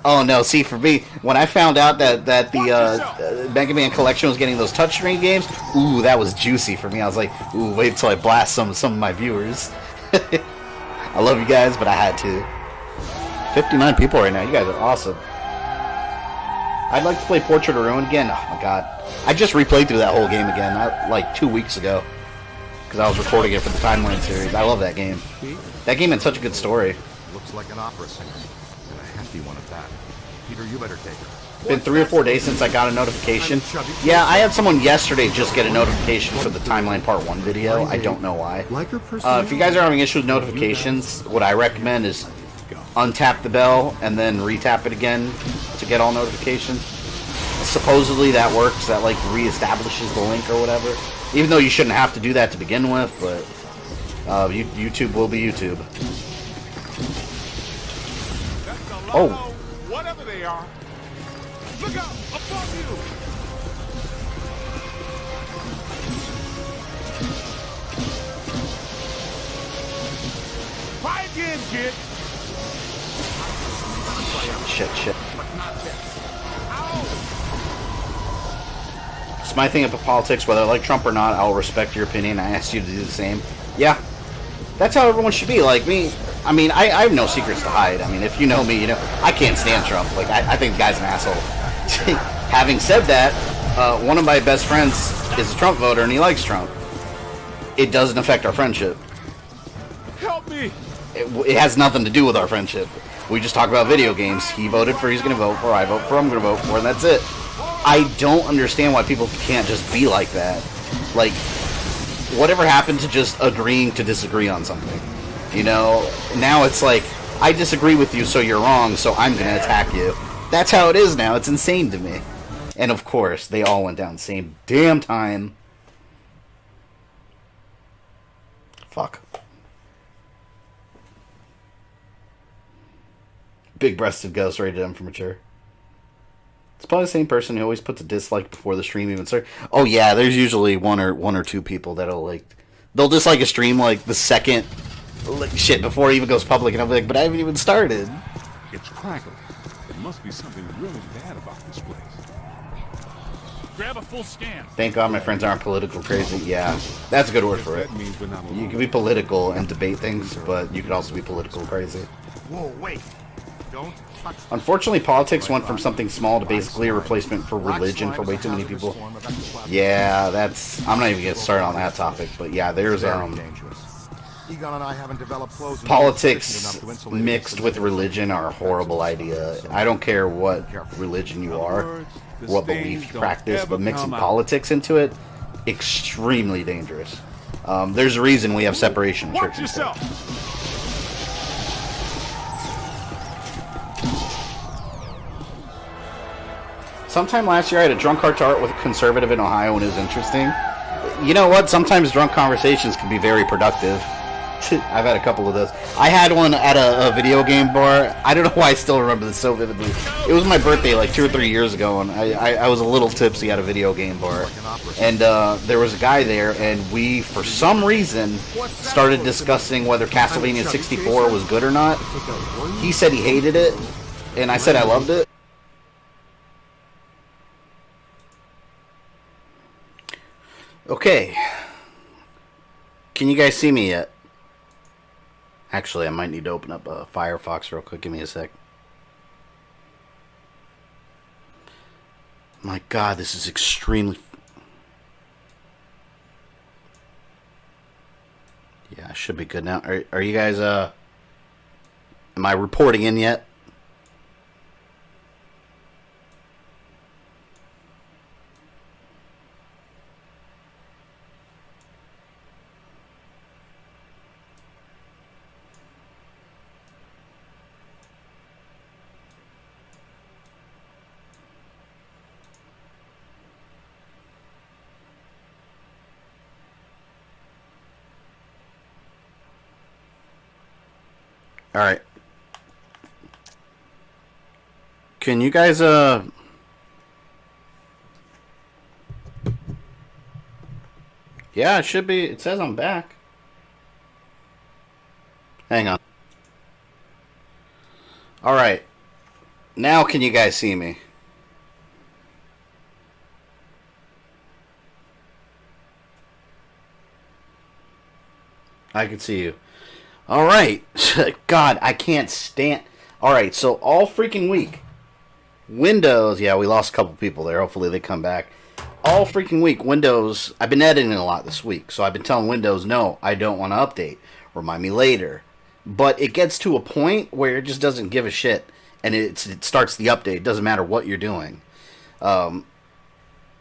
Oh no, see, for me, when I found out that the Mega Man Collection was getting those touchscreen games, ooh, that was juicy for me. I was like, ooh, wait till I blast some of my viewers. I love you guys, but I had to. 59 people right now. You guys are awesome. I'd like to play Portrait of Ruin again. Oh my god. I just replayed through that whole game again, like 2 weeks ago. Because I was recording it for the Timeline series. I love that game. That game had such a good story. Looks like an opera singer. And a hefty one at that. Peter, you better take her. Been 3 or 4 days since I got a notification. Yeah, I had someone yesterday just get a notification for the Timeline Part 1 video. I don't know why. If you guys are having issues with notifications, what I recommend is untap the bell and then retap it again to get all notifications. Supposedly that works. That like reestablishes the link or whatever. Even though you shouldn't have to do that to begin with, but YouTube will be YouTube. Regalado, whatever they are. Look out! Above you! Try again, kid. Shit. It's my thing about politics, whether I like Trump or not, I'll respect your opinion. I ask you to do the same. Yeah. That's how everyone should be. Like me, I mean, I have no secrets to hide. I mean, if you know me, you know, I can't stand Trump. Like, I think the guy's an asshole. Having said that, one of my best friends is a Trump voter, and he likes Trump. It doesn't affect our friendship. Help me! It has nothing to do with our friendship. We just talk about video games. He voted for, he's going to vote for, I vote for, I'm going to vote for, and that's it. I don't understand why people can't just be like that. Like, whatever happened to just agreeing to disagree on something? You know, now it's like, I disagree with you, so you're wrong, so I'm going to attack you. That's how it is now. It's insane to me. And of course, they all went down the same damn time. Fuck. Big-breasted ghost rated M for mature. It's probably the same person who always puts a dislike before the stream even starts. Oh yeah, there's usually one or two people that'll like, they'll dislike a stream like the second, like, shit, before it even goes public, and I'll be like, but I haven't even started. It's crackling. There must be something really bad about this place. Grab a full scan. Thank God my friends aren't political crazy. Yeah, that's a good word for it. That means we're not alone. You can be political and debate things, but you could also be political crazy. Whoa, wait. Don't touch. Unfortunately, politics went from something small to basically a replacement for religion for way too many people. Yeah, that's... I'm not even going to start on that topic, but yeah, there's... Politics mixed with religion are a horrible idea. I don't care what religion you are, what belief you practice, but mixing politics into it, extremely dangerous. There's a reason we have separation of church and state. Sometime last year I had a drunk heart-to-heart with a conservative in Ohio, and it was interesting. You know what? Sometimes drunk conversations can be very productive. I've had a couple of those. I had one at a video game bar. I don't know why I still remember this so vividly. It was my birthday like 2 or 3 years ago, and I was a little tipsy at a video game bar. And there was a guy there, and we, for some reason, started discussing whether Castlevania 64 was good or not. He said he hated it, and I said I loved it. Okay. Can you guys see me yet? Actually, I might need to open up Firefox real quick. Give me a sec. My God, this is extremely... Yeah, I should be good now. Are you guys, am I reporting in yet? Alright. Can you guys, Yeah, it should be. It says I'm back. Hang on. Alright. Now can you guys see me? I can see you. Alright. God, I can't stand... Alright, so all freaking week, Windows... Yeah, we lost a couple people there. Hopefully they come back. All freaking week, Windows... I've been editing a lot this week, so I've been telling Windows, no, I don't want to update. Remind me later. But it gets to a point where it just doesn't give a shit, and it starts the update. It doesn't matter what you're doing. Hang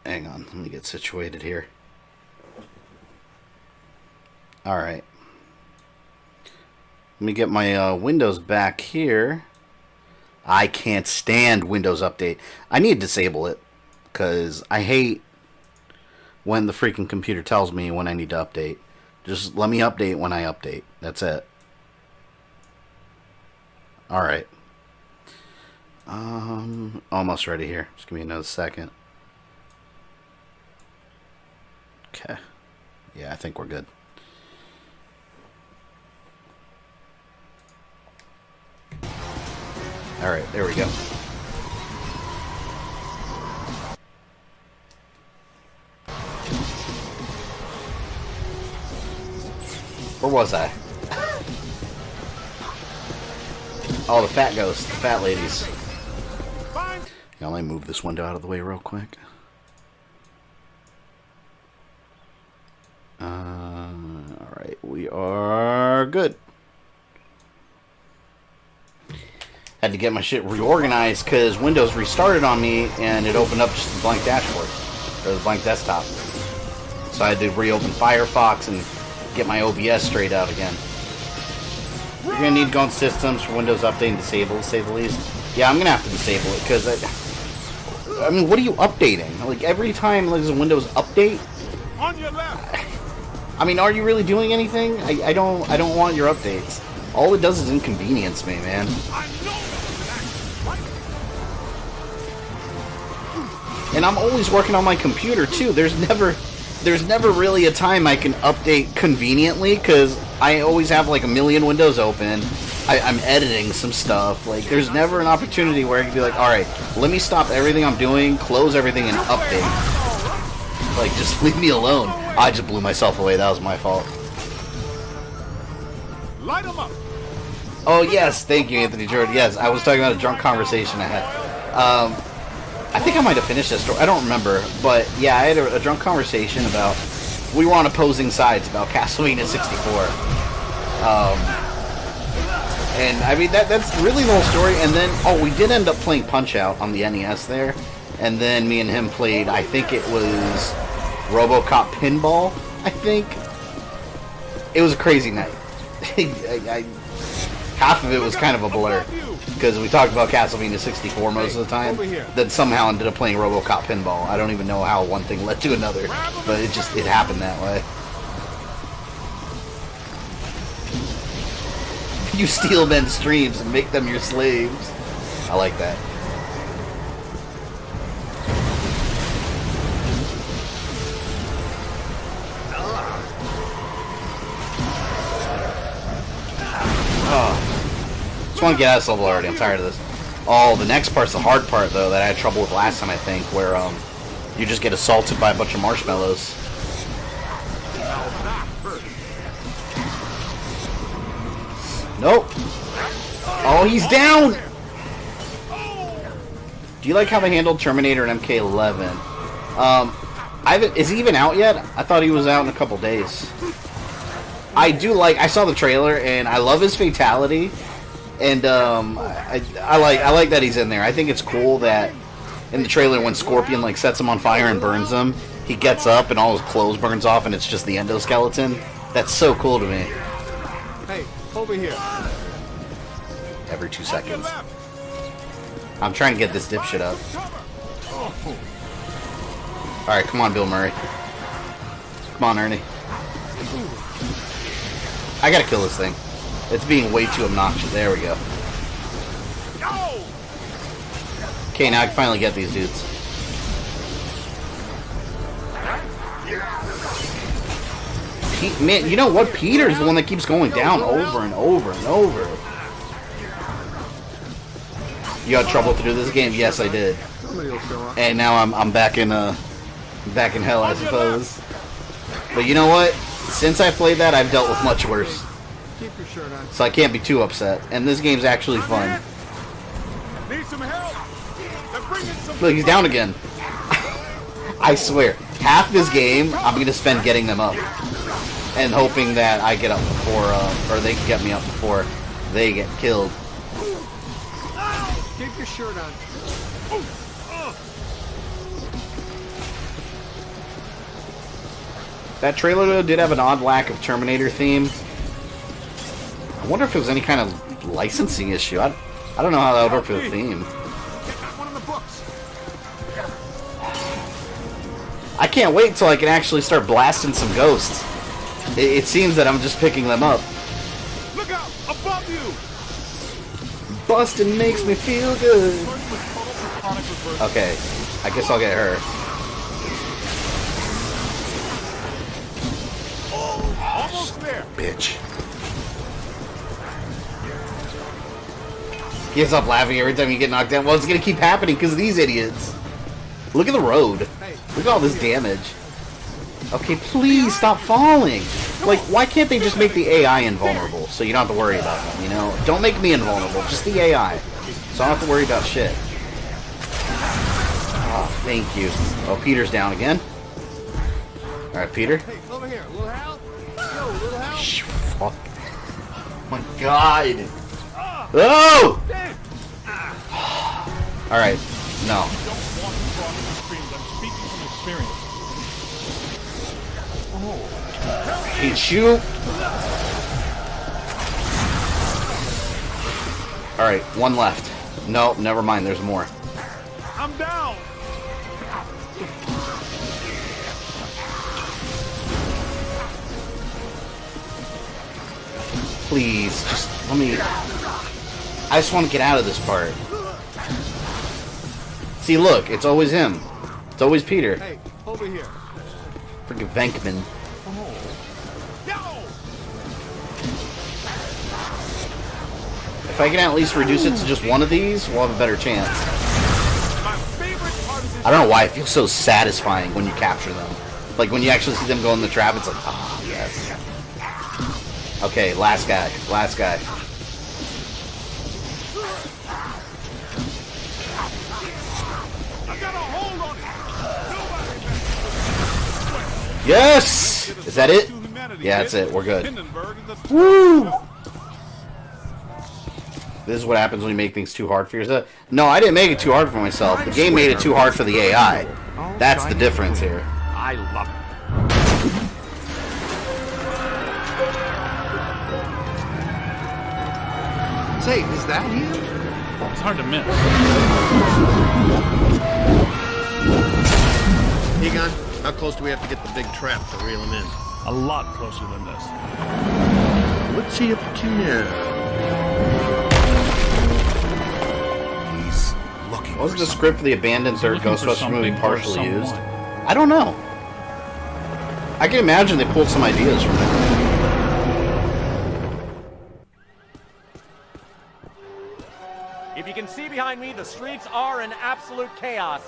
on, let me get situated here. Alright. Let me get my Windows back here. I can't stand Windows Update. I need to disable it, because I hate when the freaking computer tells me when I need to update. Just let me update when I update. That's it. Alright. Almost ready here. Just give me another second. Okay. Yeah, I think we're good. Alright, there we go. Where was I? Oh, the fat ghost. The fat ladies. Yeah, let me move this window out of the way real quick. Alright, we are good. Had to get my shit reorganized because Windows restarted on me and it opened up just the blank dashboard. Or the blank desktop. So I had to reopen Firefox and get my OBS straight out again. You're going to need to go on systems for Windows Update and disable, to say the least. Yeah, I'm going to have to disable it because I mean, what are you updating? Like, every time there's a Windows update? On your left. I mean, are you really doing anything? I don't want your updates. All it does is inconvenience me, man. And I'm always working on my computer too. There's never really a time I can update conveniently because I always have like a million windows open. I'm editing some stuff. Like, there's never an opportunity where I can be like, alright, let me stop everything I'm doing, close everything, and update. Like, just leave me alone. I just blew myself away. That was my fault. Light 'em up. Oh, yes. Thank you, Anthony Jordan. Yes, I was talking about a drunk conversation I had. I think I might have finished this story. I don't remember. But, yeah, I had a drunk conversation about... We were on opposing sides about Castlevania 64. And, I mean, that's really the whole story. And then, oh, we did end up playing Punch-Out on the NES there. And then me and him played, I think it was RoboCop Pinball, I think. It was a crazy night. Half of it was kind of a blur. Because we talked about Castlevania 64 most of the time. Then somehow ended up playing RoboCop Pinball. I don't even know how one thing led to another. But it happened that way. You steal men's streams and make them your slaves. I like that. Just want to get out of this level already. I'm tired of this. Oh, the next part's the hard part, though, that I had trouble with last time, I think, where you just get assaulted by a bunch of marshmallows. Nope. Oh, he's down! Do you like how they handled Terminator and MK11? Is he even out yet? I thought he was out in a couple days. I saw the trailer, and I love his fatality. And I like that he's in there. I think it's cool that in the trailer when Scorpion like sets him on fire and burns him, he gets up and all his clothes burns off and it's just the endoskeleton. That's so cool to me. Hey, over here. Every 2 seconds. I'm trying to get this dipshit up. Alright, come on, Bill Murray. Come on, Ernie. I gotta kill this thing. It's being way too obnoxious. There we go. Okay, now I can finally get these dudes. Man, you know what? Peter's the one that keeps going down over and over and over. You had trouble through this game? Yes, I did. And now I'm back in hell, I suppose. But you know what? Since I played that, I've dealt with much worse. So I can't be too upset. And this game's actually fun. Need some help. Look, he's down again. I swear, half this game I'm gonna spend getting them up, and hoping that I get up before, or they can get me up before they get killed. Keep your shirt on. That trailer though did have an odd lack of Terminator theme. I wonder if it was any kind of licensing issue. I don't know how that would work for the theme. I can't wait until I can actually start blasting some ghosts. It seems that I'm just picking them up. Look out! Above you! Boston makes me feel good. Okay, I guess I'll get her. Almost there. Bitch. He ends up laughing every time you get knocked down. Well, it's gonna keep happening because of these idiots. Look at the road. Look at all this damage. Okay, please stop falling. Like, why can't they just make the AI invulnerable so you don't have to worry about them, you know? Don't make me invulnerable, just the AI. So I don't have to worry about shit. Oh, thank you. Oh, Peter's down again. Alright, Peter. Hey, over here, little Hal. Yo, little Hal. Fuck. Oh my god. Oh! Alright, no. Don't want to cross the streams. I'm speaking from experience. Hate you. Alright, one left. No, never mind, there's more. I'm down. Please, just let me... I just want to get out of this part. See, look, it's always him. It's always Peter. Hey, over here. Freaking Venkman. If I can at least reduce it to just one of these, we'll have a better chance. I don't know why it feels so satisfying when you capture them. Like when you actually see them go in the trap, it's like, ah, yes. Okay, last guy. Last guy. Yes! Is that it? Yeah, that's it. We're good. Woo! This is what happens when you make things too hard for yourself. No, I didn't make it too hard for myself. The game made it too hard for the AI. That's the difference here. I love it. Say, is that you? It's hard to miss. Egon, how close do we have to get the big trap to reel him in? A lot closer than this. What's he up to now? He's looking Wasn't for the script for the abandoned third Looking for Ghostbusters movie something or partially used? someone. I don't know. I can imagine they pulled some ideas from it. If you can see behind me, the streets are in absolute chaos.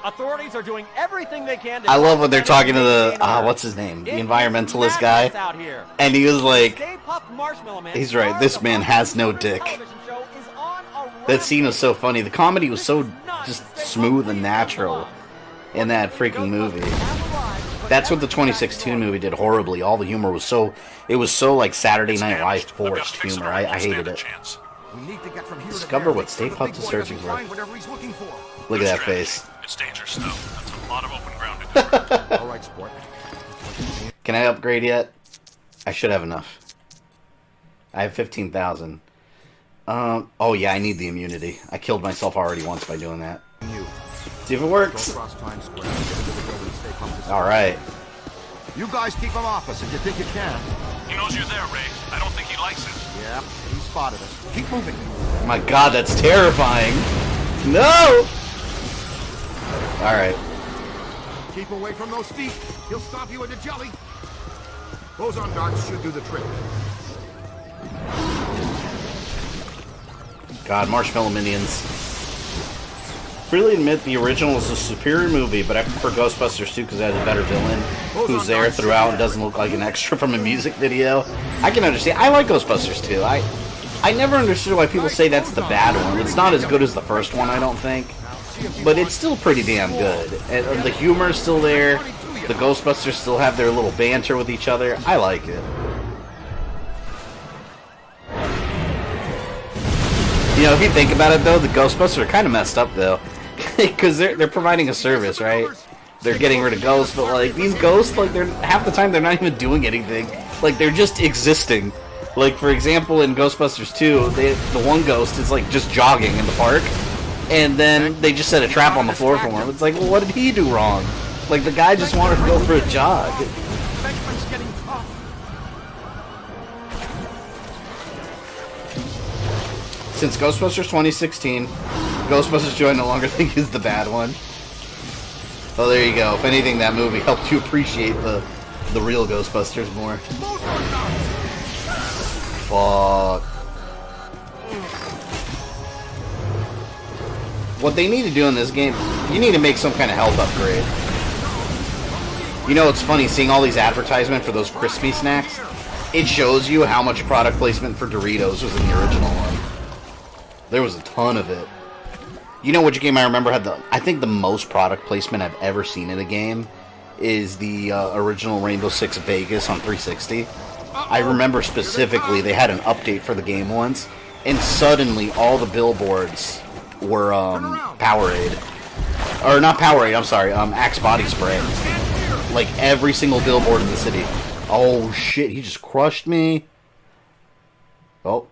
Authorities are doing everything they can to... I love when they're talking to the, what's his name? The environmentalist guy. And he was like, he's right, this man has no dick. That scene was so funny. The comedy was so just smooth and natural in that freaking movie. That's what the 2016 movie did horribly. All the humor was so, it was so like Saturday Night Live forced humor. I hated it. Discover what Stay Puft is searching for. Look at that face. It's dangerous stuff. That's a lot of open ground to do. All right, sport. Can I upgrade yet? I should have enough. I have 15,000. Oh yeah, I need the immunity. I killed myself already once by doing that. See if it works. Alright. You guys keep him off us if you think you can. He knows you're there, Ray. I don't think he likes it. Yeah, he spotted us. Keep moving. My god, that's terrifying. No! Alright. Keep away from those feet. He'll stop you into jelly. Boson darts should do the trick. God, Marshmallow Minions. Freely admit the original is a superior movie, but I prefer Ghostbusters 2 because it has a better villain who's there throughout and doesn't look like an extra from a music video. I can understand. I like Ghostbusters 2. I never understood why people say that's the bad one. It's not as good as the first one, I don't think. But it's still pretty damn good. And the humor's still there. The Ghostbusters still have their little banter with each other. I like it. You know, if you think about it, though, the Ghostbusters are kind of messed up, though. Because they're providing a service, right? They're getting rid of ghosts, but, like, these ghosts, like, they're half the time they're not even doing anything. Like, they're just existing. Like, for example, in Ghostbusters 2, the one ghost is, like, just jogging in the park. And then they just set a trap on the floor for him. It's like, well, what did he do wrong? Like, the guy just wanted to go for a jog. Since Ghostbusters 2016, Ghostbusters Joy I no longer think is the bad one. Oh, there you go. If anything, that movie helped you appreciate the real Ghostbusters more. Fuck. What they need to do in this game, you need to make some kind of health upgrade. You know, it's funny seeing all these advertisements for those crispy snacks. It shows you how much product placement for Doritos was in the original one. There was a ton of it. You know which game I remember had I think the most product placement I've ever seen in a game is the original Rainbow Six Vegas on 360. I remember specifically they had an update for the game once, and suddenly all the billboards were Powerade. Or not Powerade, I'm sorry, Axe Body Spray. Like every single billboard in the city. Oh shit, he just crushed me. Oh.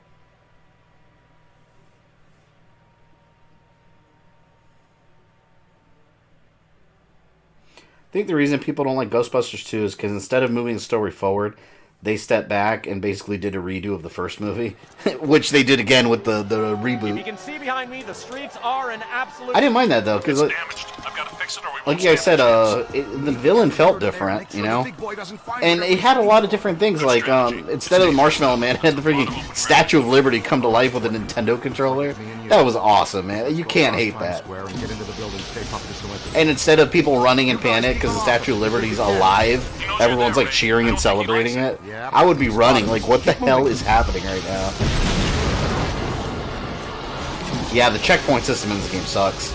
I think the reason people don't like Ghostbusters 2 is because instead of moving the story forward, they stepped back and basically did a redo of the first movie, which they did again with the reboot. If you can see behind me, the streets are an absolute... I didn't mind that though, because like you guys said, the villain felt different, you know, and it had a lot of different things. Like instead of the Marshmallow Man, it had the freaking Statue of Liberty come to life with a Nintendo controller. That was awesome, man. You can't hate that. And instead of people running in panic because the Statue of Liberty's alive, everyone's like cheering and celebrating it. I would be running. Like, what the hell is happening right now? Yeah, the checkpoint system in this game sucks.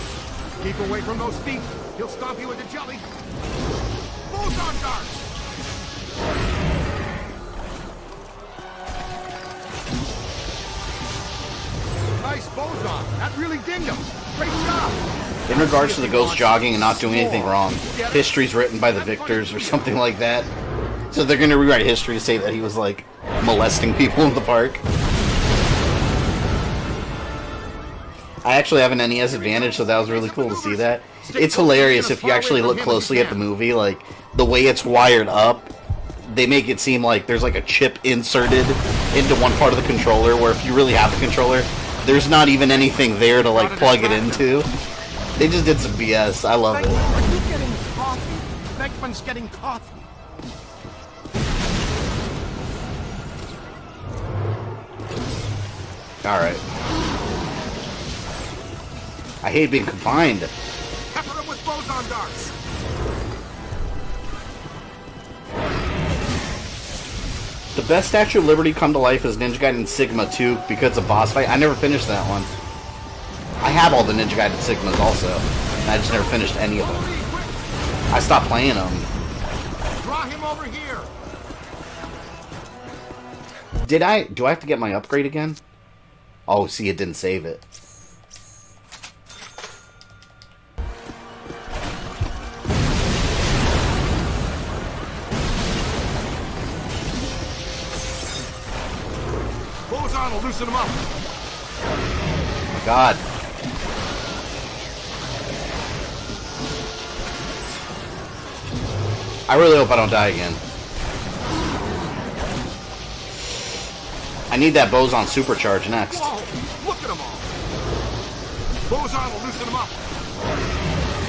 Keep away from those feet. He'll stomp you into jelly. Boson darts! Nice boson. That really dinged him. Great job. In regards to the ghost jogging and not doing anything wrong, history's written by the victors or something like that. So they're going to rewrite history to say that he was, like, molesting people in the park. I actually have an NES Advantage, so that was really cool to see that. It's hilarious if you actually look closely at the movie, like, the way it's wired up, they make it seem like there's, like, a chip inserted into one part of the controller, where if you really have the controller, there's not even anything there to, like, plug it into. They just did some BS. I love it. Are you getting coffee? Beckman's getting coffee. Alright. I hate being confined. Pepper him with boson darts. The best Statue of Liberty come to life is Ninja Gaiden Sigma 2 because of boss fight. I never finished that one. I have all the Ninja Gaiden Sigmas also, and I just never finished any of them. I stopped playing them. Draw him over here. Do I have to get my upgrade again? Oh, see, it didn't save it. Boson will loosen him up. Oh my god. I really hope I don't die again. I need that Boson supercharge next. Whoa, look at them all. Boson will loosen them up.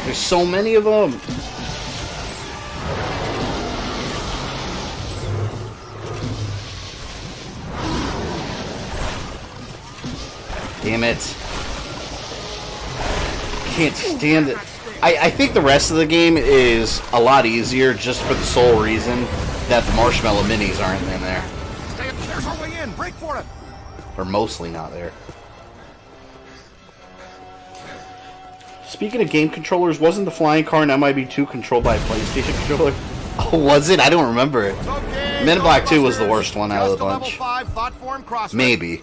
There's so many of them. Damn it. Can't stand it. I think the rest of the game is a lot easier just for the sole reason that the Marshmallow Minis aren't in there. There's our way in. Break for it. Or mostly not there. Speaking of game controllers, wasn't the flying car in MIB2 controlled by a PlayStation controller? Oh, was it? I don't remember it. Okay, Men in Black 2 was the worst one out of the bunch. Maybe.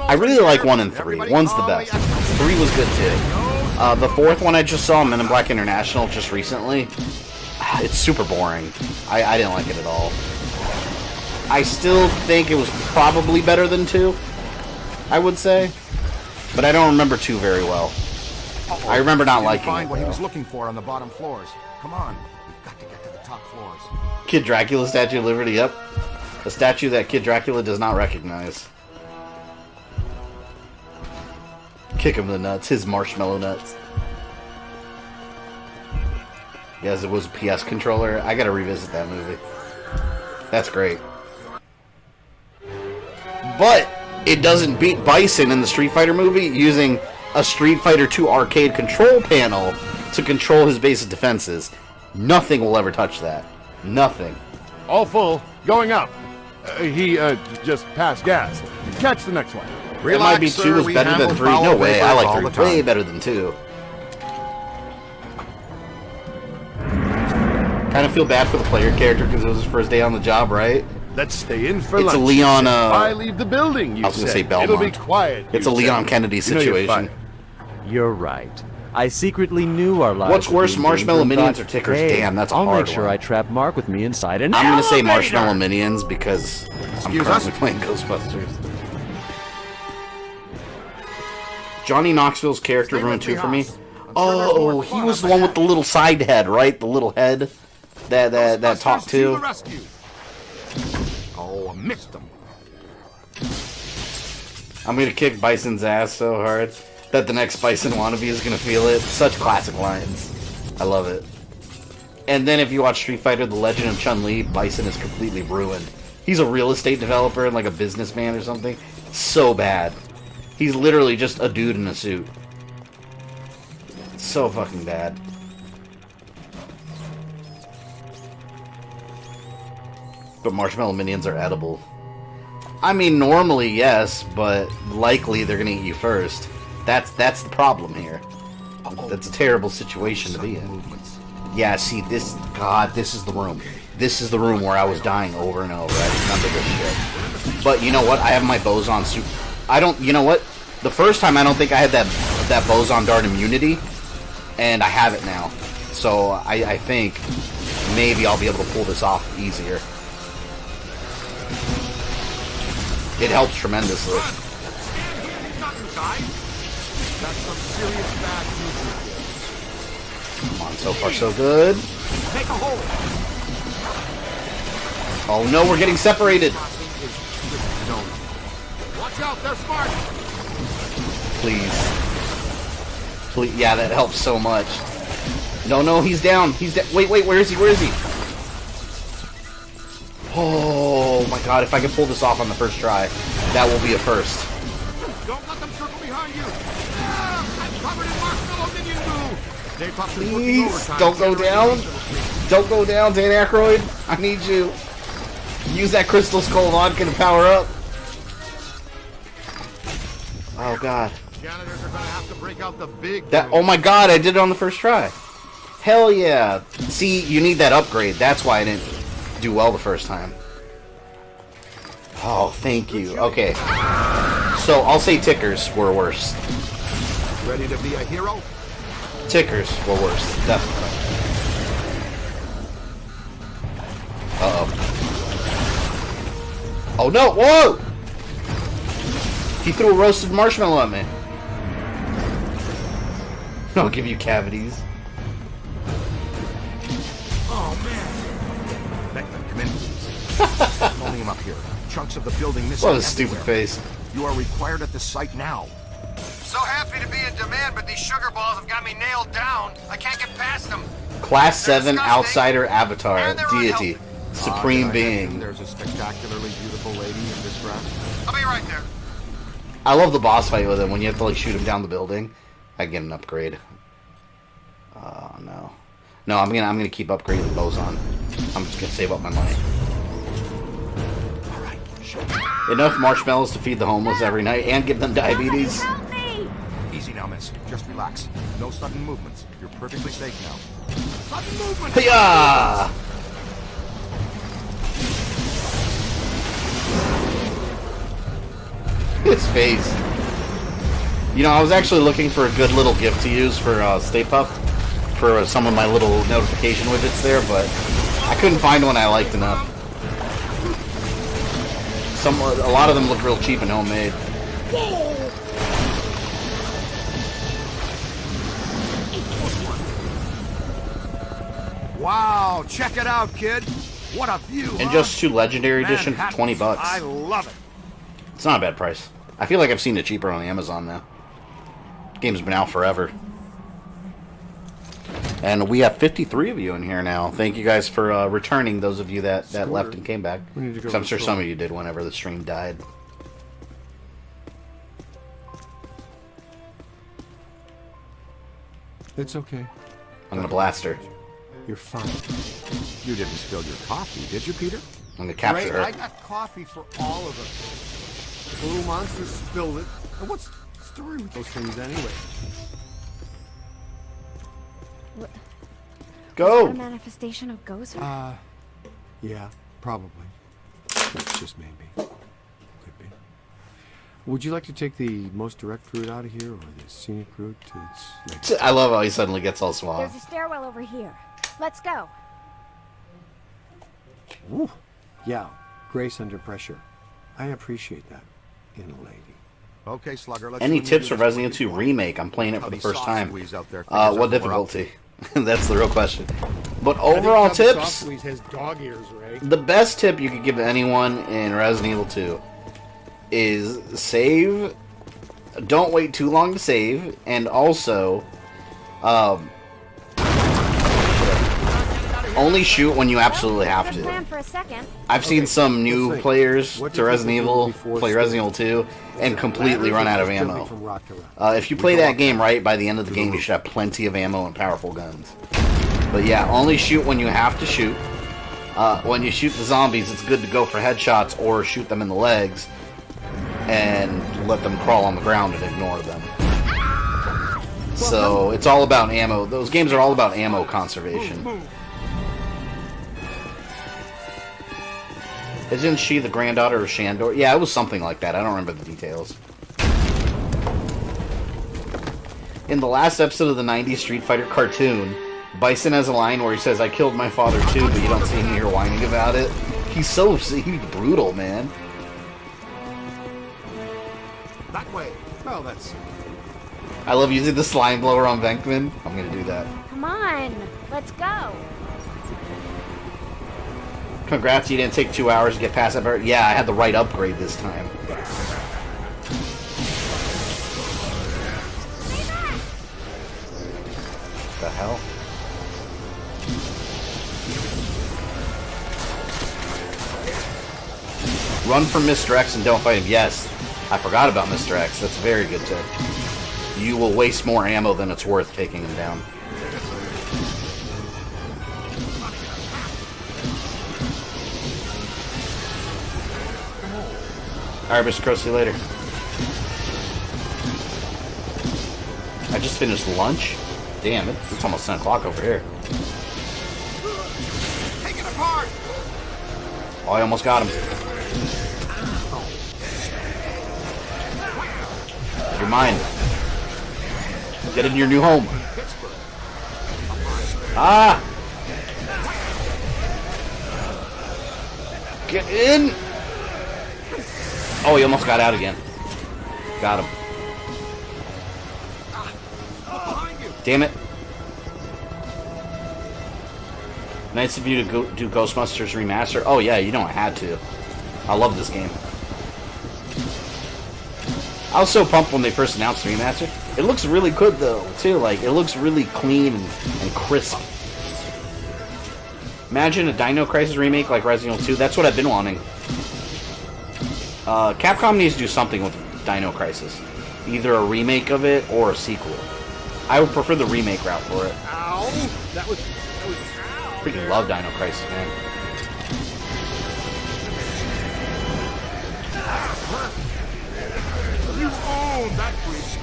I really like 1 and 3. 1's the best. 3 was good too. The 4th one I just saw, Men in Black International, just recently, it's super boring. I didn't like it at all. I still think it was probably better than 2, I would say. But I don't remember 2 very well. I remember not liking it. Find what he was looking for on the bottom floors. Come on, we've got to get to the top floors. Kid Dracula Statue of Liberty, yep. A statue that Kid Dracula does not recognize. Kick him in the nuts. His marshmallow nuts. Yes, it was a PS controller. I gotta revisit that movie. That's great. But it doesn't beat Bison in the Street Fighter movie using a Street Fighter 2 arcade control panel to control his basic defenses. Nothing will ever touch that. Nothing. All full. Going up. He just passed gas. Catch the next one. It might be 2 is better than 3. No way. I like 3 way better than 2. Kind of feel bad for the player character because it was his first day on the job, right? Let's stay in for lunch. It's a Leon. I leave the building. You I was going to say Belmont. It'll be quiet. It's a Leon Kennedy situation. You're right. I secretly knew our lives. What's worse, Marshmallow Minions or Tickers? Damn, that's a hard one. I'll make sure I trap Mark with me inside an I'm going to say elevator! Marshmallow Minions because I'm currently playing Ghostbusters. Johnny Knoxville's character ruined 2 for me. Oh, he was the one with the little side head, right? The little head that talked to. Oh, I missed him. I'm gonna kick Bison's ass so hard that the next Bison wannabe is gonna feel it. Such classic lines. I love it. And then if you watch Street Fighter: The Legend of Chun-Li, Bison is completely ruined. He's a real estate developer and like a businessman or something. So bad. He's literally just a dude in a suit. So fucking bad. But Marshmallow Minions are edible. I mean, normally, yes, but likely they're gonna eat you first. That's the problem here. That's a terrible situation to be in. Yeah, see, this is the room. This is the room where I was dying over and over. I remember this shit. But you know what? I have my Boson suit. You know what? The first time I don't think I had that Boson Dart immunity, and I have it now. So I think maybe I'll be able to pull this off easier. It helps tremendously. Come on, so far so good. Oh no, we're getting separated. Watch out, they're smart. Please. Please, yeah, that helps so much. No, he's down. He's down. Wait, where is he? Where is he? Oh my god, if I can pull this off on the first try, that will be a first. Don't let them circle behind you. I'm covered in marshmallow minion goo. Please, don't go down. Don't go down, Dan Aykroyd. I need you. Use that Crystal Skull vodka to power up. Oh god. Janitors are gonna have to break out the big. Oh my god, I did it on the first try. Hell yeah. See, you need that upgrade. That's why I didn't do well the first time. Oh, thank you. Okay. So, I'll say Tickers were worse. Ready to be a hero? Tickers were worse, definitely. Uh-oh. Oh no, whoa! He threw a roasted marshmallow at me. I'll give you cavities. Oh man. Beckman, come in, please. Pulling him up here. Chunks of the building missing. What a stupid face. You are required at the site now. So happy to be in demand, but these sugar balls have got me nailed down. I can't get past them. Class 7 outsider avatar, deity, supreme being. There's a spectacularly beautiful lady in distress. I'll be right there. I love the boss fight with him when you have to like shoot him down the building. I get an upgrade. Oh no. No, I'm gonna keep upgrading the Boson. I'm just gonna save up my money. Alright, Enough marshmallows to feed the homeless every night and give them diabetes. Help me! Easy now, miss. Just relax. No sudden movements. You're perfectly safe now. Sudden movements! Hiya! His face. You know, I was actually looking for a good little gift to use for Stay Puft for some of my little notification widgets there, but I couldn't find one I liked enough. A lot of them look real cheap and homemade. Wow, check it out, kid. What a view. And just 2 legendary edition for 20 bucks. I love it. It's not a bad price. I feel like I've seen it cheaper on Amazon now. Game's been out forever. And we have 53 of you in here now. Thank you guys for returning, those of you that left and came back. Because I'm sure some of you did whenever the stream died. It's okay. I'm gonna blast her. You're fine. You didn't spill your coffee, did you, Peter? I'm gonna capture her. I got coffee for all of us. The little monster spilled it. And what's the story with those things anyway? Go! A manifestation of ghosts? Yeah, probably. That's just maybe. Could be. Would you like to take the most direct route out of here, or the scenic route to its... I love how he suddenly gets all suave. There's a stairwell over here. Let's go. Ooh. Yeah, grace under pressure. I appreciate that in a lady. Okay, Slugger, let's... Any tips for Resident Evil 2 Remake? I'm playing it for the first time. What difficulty? That's the real question. But overall tips, has dog ears, right? the best tip you could give anyone in Resident Evil 2 is save. Don't wait too long to save, and also only shoot when you absolutely have to. Plan for a second. I've seen some new players to Resident Evil play Resident Evil 2 and completely run out of ammo. If you play that game right, by the end of the game you should have plenty of ammo and powerful guns. But yeah, only shoot when you have to shoot. When you shoot the zombies, it's good to go for headshots or shoot them in the legs and let them crawl on the ground and ignore them. So it's all about ammo. Those games are all about ammo conservation. Isn't she the granddaughter of Shandor? Yeah, it was something like that. I don't remember the details. In the last episode of the 90s Street Fighter cartoon, Bison has a line where he says, "I killed my father too," but you don't see him here whining about it. He's brutal, man. That way. Well, that's... I love using the slime blower on Venkman. I'm gonna do that. Come on, let's go. Congrats, you didn't take 2 hours to get past that part. Yeah, I had the right upgrade this time. What the hell? Run from Mr. X and don't fight him. Yes, I forgot about Mr. X. That's a very good tip. You will waste more ammo than it's worth taking him down. Alright, Mr. Crow, see you later. I just finished lunch? Damn, it's almost 10 o'clock over here. Take it apart! Oh, I almost got him. You're mine. Get in your new home. Ah! Get in! Oh, he almost got out again. Got him. Damn it. Nice of you to go do Ghostbusters Remastered. Oh yeah, you know I had to. I love this game. I was so pumped when they first announced the remaster. It looks really good though, too. Like, it looks really clean and crisp. Imagine a Dino Crisis remake like Resident Evil 2. That's what I've been wanting. Capcom needs to do something with Dino Crisis. Either a remake of it or a sequel. I would prefer the remake route for it. Ow! That was Freaking love Dino Crisis, man. You own that bridge.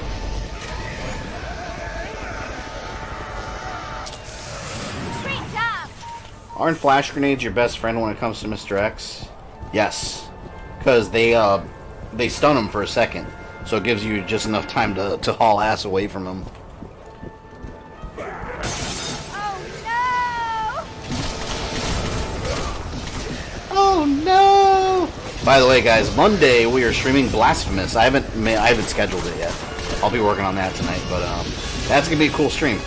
Great job. Aren't flash grenades your best friend when it comes to Mr. X? Yes. Because they stun him for a second. So it gives you just enough time to haul ass away from him. Oh no! By the way, guys, Monday we are streaming Blasphemous. I haven't scheduled it yet. I'll be working on that tonight, but that's gonna be a cool stream.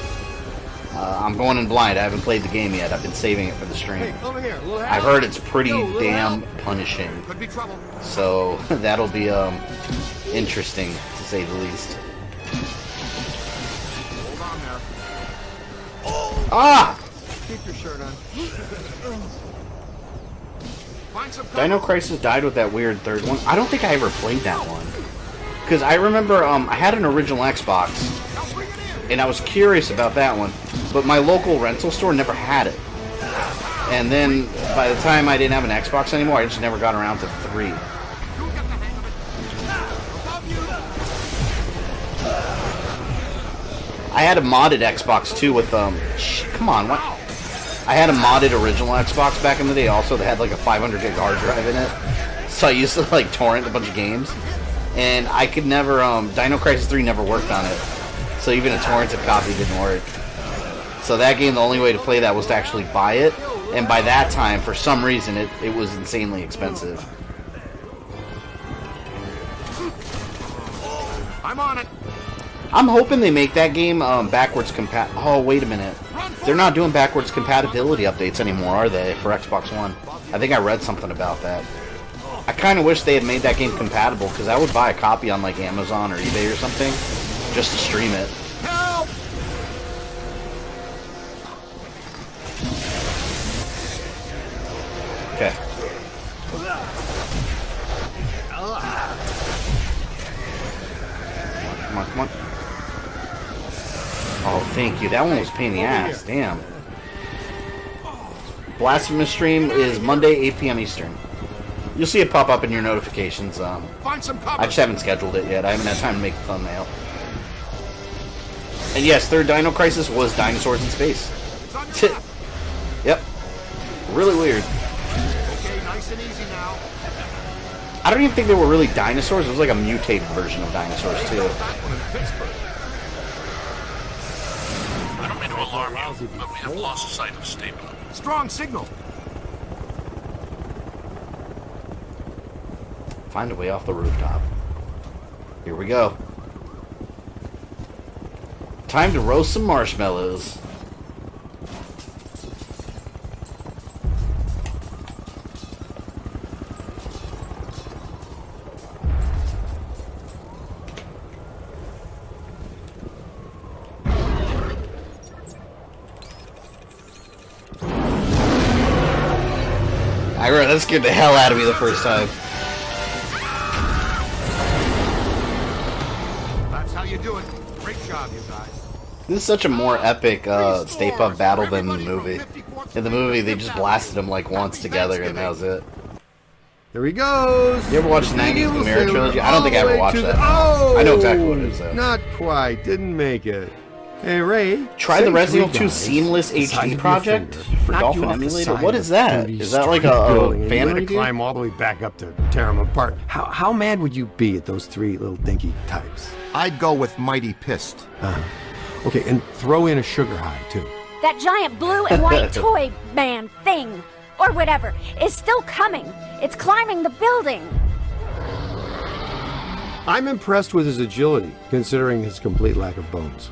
I'm going in blind. I haven't played the game yet. I've been saving it for the stream. Hey, over here, little I've heard it's pretty damn punishing. Could be trouble. So that'll be interesting to say the least. on there. Ah! Keep your shirt on. Find some Dino Crisis died with that weird third one. I don't think I ever played that one. Because I remember I had an original Xbox, and I was curious about that one, but my local rental store never had it. And then, by the time I didn't have an Xbox anymore, I just never got around to 3. I had a modded Xbox too with come on, what? I had a modded original Xbox back in the day also that had like a 500 gig hard drive in it. So I used to like torrent a bunch of games, and I could never Dino Crisis 3 never worked on it. So even a torrented copy didn't work. So that game, the only way to play that was to actually buy it, and by that time, for some reason, it was insanely expensive. I'm on it. I'm hoping they make that game backwards compat. Oh, wait a minute. They're not doing backwards compatibility updates anymore, are they, for Xbox One? I think I read something about that. I kind of wish they had made that game compatible, because I would buy a copy on like Amazon or eBay or something, just to stream it. Help! Okay. Come on, come on. Oh, thank you. That one was a pain in the ass. Damn. Blasphemous stream is Monday, 8 p.m. Eastern. You'll see it pop up in your notifications. Find some cover. I just haven't scheduled it yet. I haven't had time to make the thumbnail. And yes, third Dino Crisis was dinosaurs in space. Yep. Really weird. Okay, nice and easy now. I don't even think they were really dinosaurs. It was like a mutated version of dinosaurs, too. I don't mean to alarm you, but we have lost sight of Staple. Strong signal. Find a way off the rooftop. Here we go. Time to roast some marshmallows. That scared the hell out of me the first time. That's how you do it. Great job, you guys. This is such a more epic Stay Puft battle than the movie. In the movie, they just blasted them like once together, and that was it. There he goes. You ever watched the 90s The Mirror Trilogy? I don't think I ever watched that. Oh, I know exactly what it is, though. Not quite. Didn't make it. Hey, Ray. Try the Resident Evil 2 Seamless HD project for Dolphin Emulator. What is that? Is that like a fan review? Climb all the way back up to tear them apart. How mad would you be at those three little dinky types? I'd go with mighty pissed. Okay, and throw in a sugar high, too. That giant blue and white toy man thing, or whatever, is still coming. It's climbing the building. I'm impressed with his agility, considering his complete lack of bones.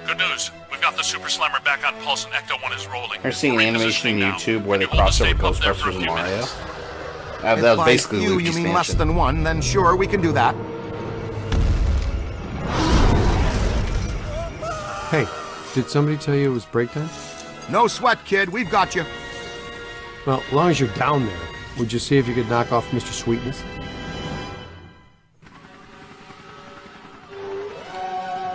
Good news. We've got the Super Slammer back on pulse and Ecto 1 is rolling. I've seen an animation on YouTube where they cross over Ghostbusters and Mario. That was basically you Luigi's mean Mansion. less than one, then sure, we can do that. Hey, did somebody tell you it was break time? No sweat, kid. We've got you. Well, as long as you're down there, would you see if you could knock off Mr. Sweetness?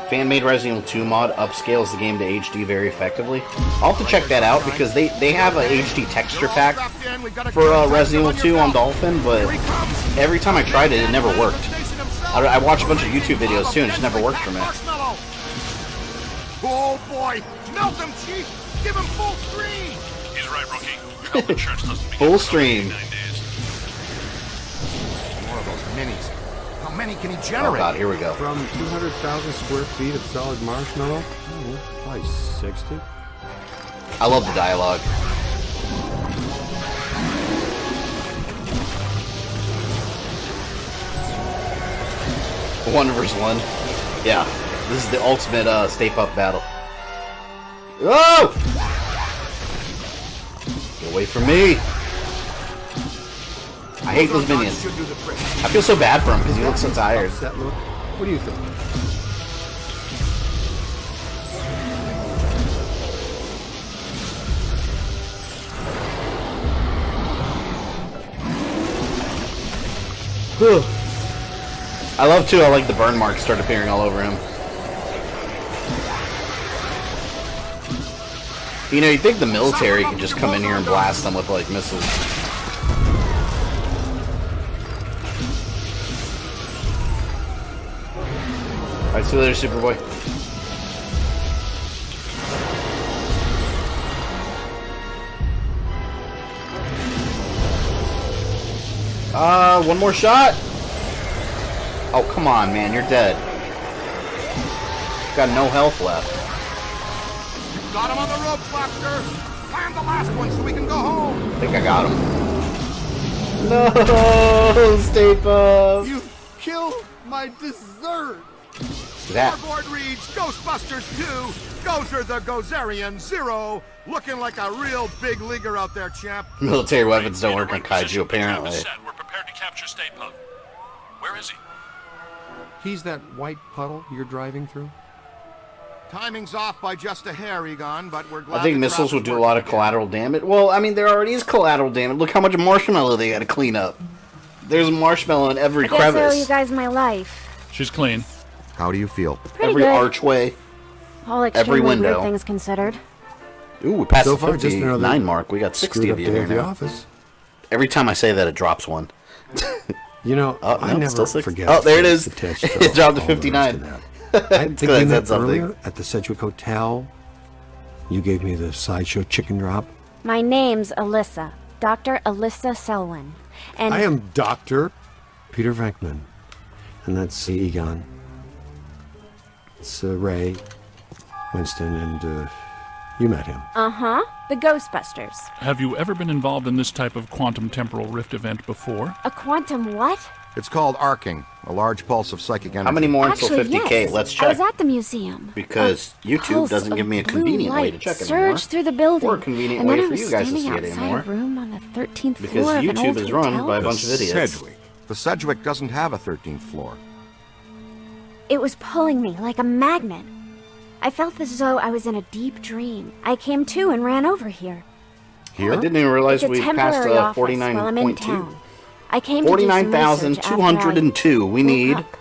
Fan-made Resident Evil 2 mod upscales the game to HD very effectively. I'll have to check that out because they have a HD texture pack for Resident Evil 2 on Dolphin, but every time I tried it, it never worked. I watched a bunch of YouTube videos too, and it just never worked for me. Oh boy! Melt him, Chief! Give him full screen! He's right, rookie. Health insurance doesn't begin Full for stream. 89 days. More of those minis. How many can he Oh generate? god, here we go. From 200,000 square feet of solid marshmallow? Probably 60. I love the dialogue. One versus one. Yeah, this is the ultimate Stay Puft battle. Oh! Get away from me! I hate those minions. I feel so bad for him because he looks so tired. That look. What do you think? I love too. I like the burn marks start appearing all over him. You know, you'd think the military could just come in here and blast them with like missiles. Alright, see you later, Superboy. One more shot. Oh, come on, man, you're dead. Got no health left. Got him on the ropes, Lobster. Plan the last one so we can go home. I think I got him. No, stay up. You killed my dessert. That. Scoreboard reads Ghostbusters 2. Gozer the Gozerian 0. Looking like a real big leaguer out there, champ. Military weapons don't work on kaiju, apparently. We're prepared to capture Stay Puft. Where is he? He's that white puddle you're driving through? Timing's off by just a hair, Egon, but we're glad. I think missiles would do a lot of collateral damage. Well, I mean, there already is collateral damage. Look how much marshmallow they got to clean up. There's marshmallow in every crevice. I owe you guys my life. She's clean. How do you feel? Pretty every good. archway. All every window. Weird things considered. Ooh, we passed So the far, just 59 mark. We got 60 of you here the now. office. Every time I say that, it drops one. You know, Oh, I no, never still 60. forget. Oh, there it is. the test It or dropped to all the 59. rest of that. I think I we met said something. earlier at the Sedgwick Hotel. You gave me the sideshow chicken drop. My name's Alyssa. Dr. Alyssa Selwyn. And I am Dr. Peter Venkman. And that's Egon. It's Ray, Winston, and you met him. Uh-huh. The Ghostbusters. Have you ever been involved in this type of quantum temporal rift event before? A quantum what? It's called arcing, a large pulse of psychic energy. How many more until Actually, 50K? yes. Let's I check. was at the museum. Because YouTube pulse doesn't give me a of blue convenient way light to check it anymore. surged through the building. Or a convenient and way then for I was you guys to see standing it outside anymore. a room on the 13th Because floor of an YouTube old is run hotel. by a bunch of idiots. Sedgwick. The Sedgwick doesn't have a 13th floor. It was pulling me like a magnet. I felt as though I was in a deep dream. I came to and ran over here. I didn't even realize It's a we passed temporary office while I'm in 49.2. town. I came to do some research after I 49,202. We woke need. up.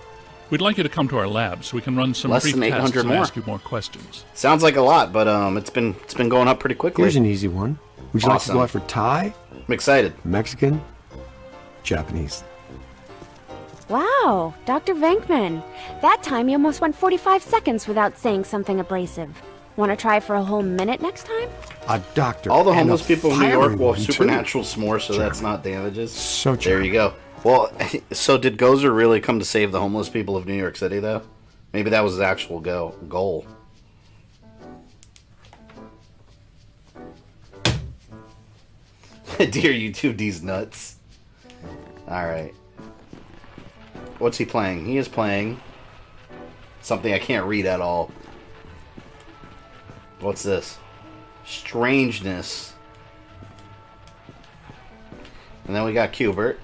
We'd like you to come to our lab so we can run some Less brief than tests 800 and more. ask you more questions. Sounds like a lot, but it's been going up pretty quickly. Here's an easy one. Would you like to Awesome. go out for Thai, I'm excited. Mexican, Japanese? Wow, Dr. Venkman. That time you almost went 45 seconds without saying something abrasive. Want to try for a whole minute next time? A doctor. All the and homeless a people in New York firing will one, have too. supernatural s'more, so that's not damages. So There charming. you go. Well, so did Gozer really come to save the homeless people of New York City, though? Maybe that was his actual goal. Dear YouTube, these nuts. Alright. What's he playing? He is playing something I can't read at all. What's this? Strangeness. And then we got Cubert.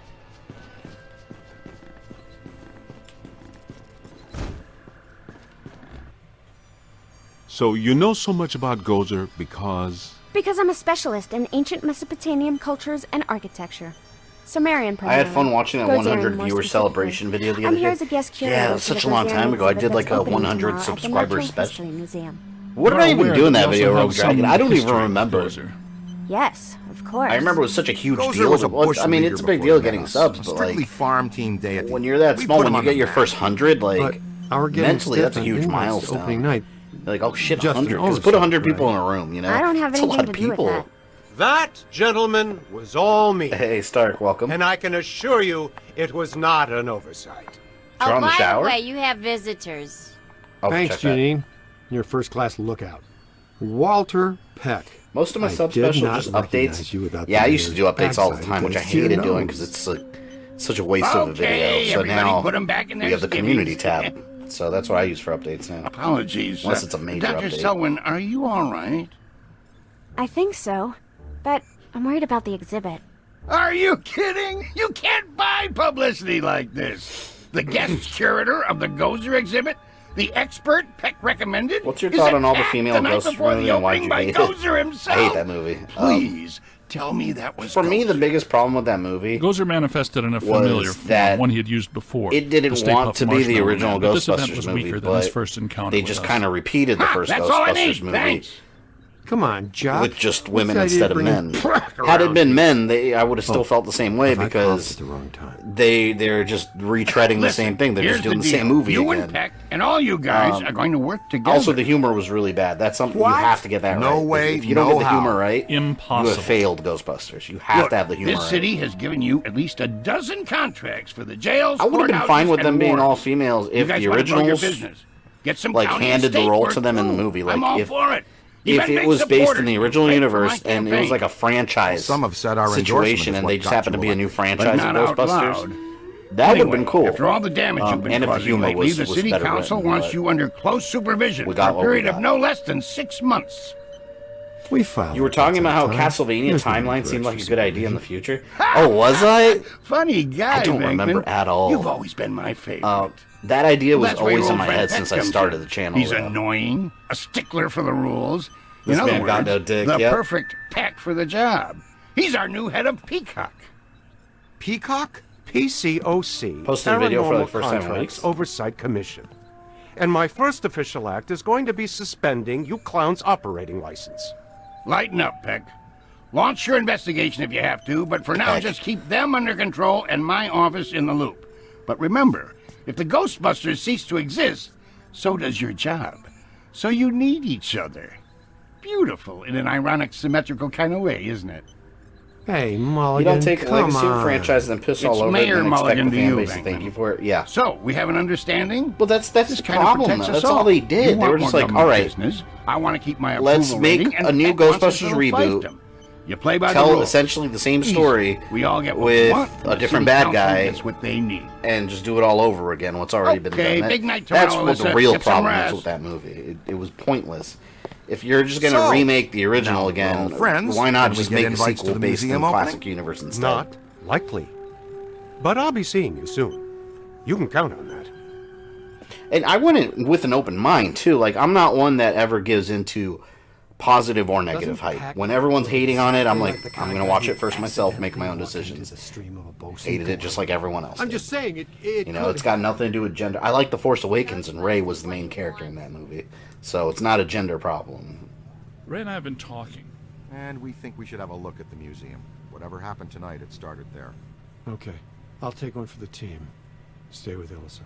So you know so much about Gozer because... Because I'm a specialist in ancient Mesopotamian cultures and architecture. Sumerian I had primarily. fun watching that Gozerian 100 more viewer specifically. celebration video the I'm other here day. as a guest curator Yeah, it was for such the a long time Gozerian ago. I did exhibit like a that's opening 100 tomorrow at the subscriber Natural special. History Museum. What did We're I even aware do in that that we video, also Rogue have Dragon? some I don't even history of remember. Gozer. Yes, of course. I remember it was such a huge Gozer deal. was a bush I mean, leader it's a big before deal he met getting us. subs, A but strictly like farm team deity. when you're that We small, put when him you on get the your map. first 100, But like our getting mentally, that's a stiff huge and invites milestone. Opening night. You're like, oh shit, Just an 100. Because oversight, put 100 people right? in a room, you know? I don't have It's a anything lot to of do with people. that. That, gentlemen, was all me. Hey, Stark, welcome. And I can assure you it was not an oversight. You're Oh, on the by shower? the way, you have visitors. Oh, Thanks, check that. Janine. You're a first-class lookout. Walter Peck. Most of my I sub did specials not just recognize updates. you without Yeah, the I used to do updates all the backside time, which I against your hated doing nose. because it's like such a waste of a Okay, video. So everybody now put 'em back in we their have the community skivvies. tab. So that's what I use for updates now. Apologies. Unless it's a major Dr. update. Selwyn, are you all right? I think so. But I'm worried about the exhibit. Are you kidding? You can't buy publicity like this. The guest curator of the Gozer exhibit? The expert Peck recommended? What's your thought on all the female ghosts before movie the and why'd opening you by hate Gozer it? himself? I hate that movie. Please tell me that was For me, the biggest problem with that movie Gozer manifested in a familiar form, one he had used before. It didn't The Stay want Puft to be the Marshmallow original Man, but this event Ghostbusters was movie, weaker than his but first encounter they with just us. kind of repeated the first that's all I Ghostbusters need. movie. Thanks. Come on, Jock. With just What's women the idea instead of bringing men. Prack Had it around been here? men, I would have still felt the same way Have I because paused at the wrong time? they're just retreading the same thing. They're Here's just doing the deal. same movie You again. and Peck and all you guys are going to work together. Also, the humor was really bad. That's something you have to get that right. No way, If you don't no get the how. humor right, Impossible. you have failed Ghostbusters. You have Look, to have the humor this right. city has given you at least a dozen contracts for the jails. I would have been courthouses, fine with and them being wards. all females You if guys the wanna grow your originals business. Get some like county and handed the state role work to them in the too. movie. Like I'm all if for it. You've if been it big was based in supporters. the original Great for my universe and it was campaign. like a franchise Some have said our situation endorsement is and what they just got happened to you be a new elected. franchise But of not out Ghostbusters, loud. that would have been Anyway, cool. After all the damage you've been and if the causing humor lately, was the city better council written, wants but you under close supervision we for got a what we period of got. no less than 6 months. We filed. You were talking about how Castlevania Here's the timeline new seemed like a direction good idea in the future. Oh, was I? Funny guy, I don't Venkman. remember at all. You've always been my favorite. That idea was That's where always your in old my friend head Peck since I comes started in. the channel. He's annoying, a stickler for the rules. This in other man words, got no dick, the yep. perfect Peck for the job. He's our new head of Peacock. Peacock? PCOC. Posted a video for Paranormal the first time in Contracts weeks. Oversight Commission. And my first official act is going to be suspending you clowns' operating license. Lighten up, Peck. Launch your investigation if you have to, but for now, just keep them under control and my office in the loop. But remember, if the Ghostbusters cease to exist, so does your job. So you need each other. Beautiful in an ironic, symmetrical kind of way, isn't it? Hey, You Mulligan, don't take a come legacy on. franchise and then piss all It's over it Mayor and expect Mulligan the to fan you, base to thank Venkman. you for it. Yeah. So, we have an understanding? Well, that's the This kind of problem. protects us That's all they did. You They want were just more like, government all right, business. I want to keep my let's approval make rating, and a new Peck wants us Ghostbusters to reboot. fight them. You play by the tell rules. essentially the same Easy. story We all get what with we want, and a the different city bad council guy gets what they need. and just do it all over again. What's already been Okay, done. big night That's tomorrow, what the Alyssa. real Get some problem is rest. with that movie. It was pointless. If you're just going to So, remake the original now, again, friends, why not can we just get make a invites to sequel the based in museum the opening? classic universe instead? Not likely. But I'll be seeing you soon. You can count on that. And I went in with an open mind too. Like, I'm not one that ever gives into positive or negative hype. When everyone's hating on it, I'm like, I'm gonna watch it first myself, make my own decisions. Hated it just like everyone else. I'm did. just saying it. You know, it's got nothing to do with gender. I like The Force Awakens, and Rey was the main character in that movie, so it's not a gender problem. Ray and I have been talking. And we think we should have a look at the museum. Whatever happened tonight, it started there. Okay, I'll take one for the team. Stay with Ilsa.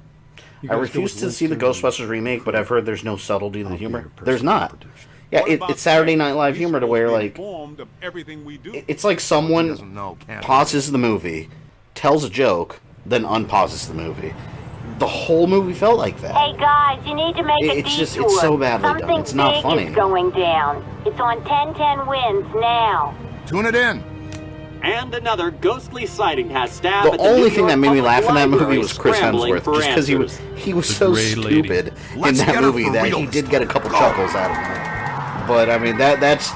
You I guys go refuse with to see the Winston Ghostbusters remake, but I've heard there's no subtlety to the humor. your personal There's not. Yeah, it's Saturday Night Live humor to where, like, it's like someone Doesn't know, can't pauses the movie, tells a joke, then unpauses the movie. The whole movie felt like that. Hey guys, you need to make a It's just, detour. it's so badly done. Something It's not big funny. is going down. It's on 1010 Wins now. Tune it in. And another ghostly sighting has stabbed The at the only New thing York that made me Public laugh in that movie Library, was Chris scrambling Hemsworth, for just because answers. he was The so Gray Lady. stupid in Let's that get her movie for that real he this did get a time. couple Go. chuckles out of it. But I mean, that's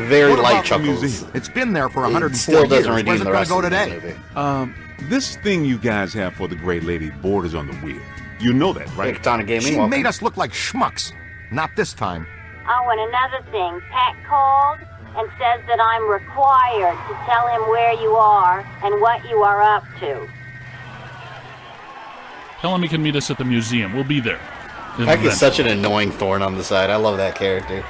very what light about the chuckles. museum? It's been there for 104 It still years. doesn't Where's redeem it the gonna rest go of the today? movie. This thing you guys have for the Gray Lady borders on the wheel. You know that, right? Ictona Gaming, She welcome. made us look like schmucks. Not this time. Oh, and another thing, Pat called and says that I'm required to tell him where you are and what you are up to. Tell him he can meet us at the museum. We'll be there. Peck is such an annoying thorn on the side. I love that character.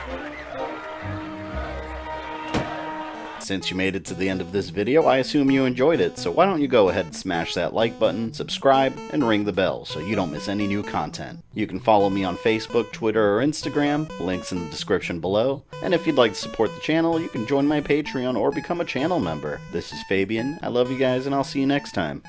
Since you made it to the end of this video, I assume you enjoyed it, so why don't you go ahead and smash that like button, subscribe, and ring the bell so you don't miss any new content. You can follow me on Facebook, Twitter, or Instagram, links in the description below, and if you'd like to support the channel, you can join my Patreon or become a channel member. This is Fabian, I love you guys, and I'll see you next time.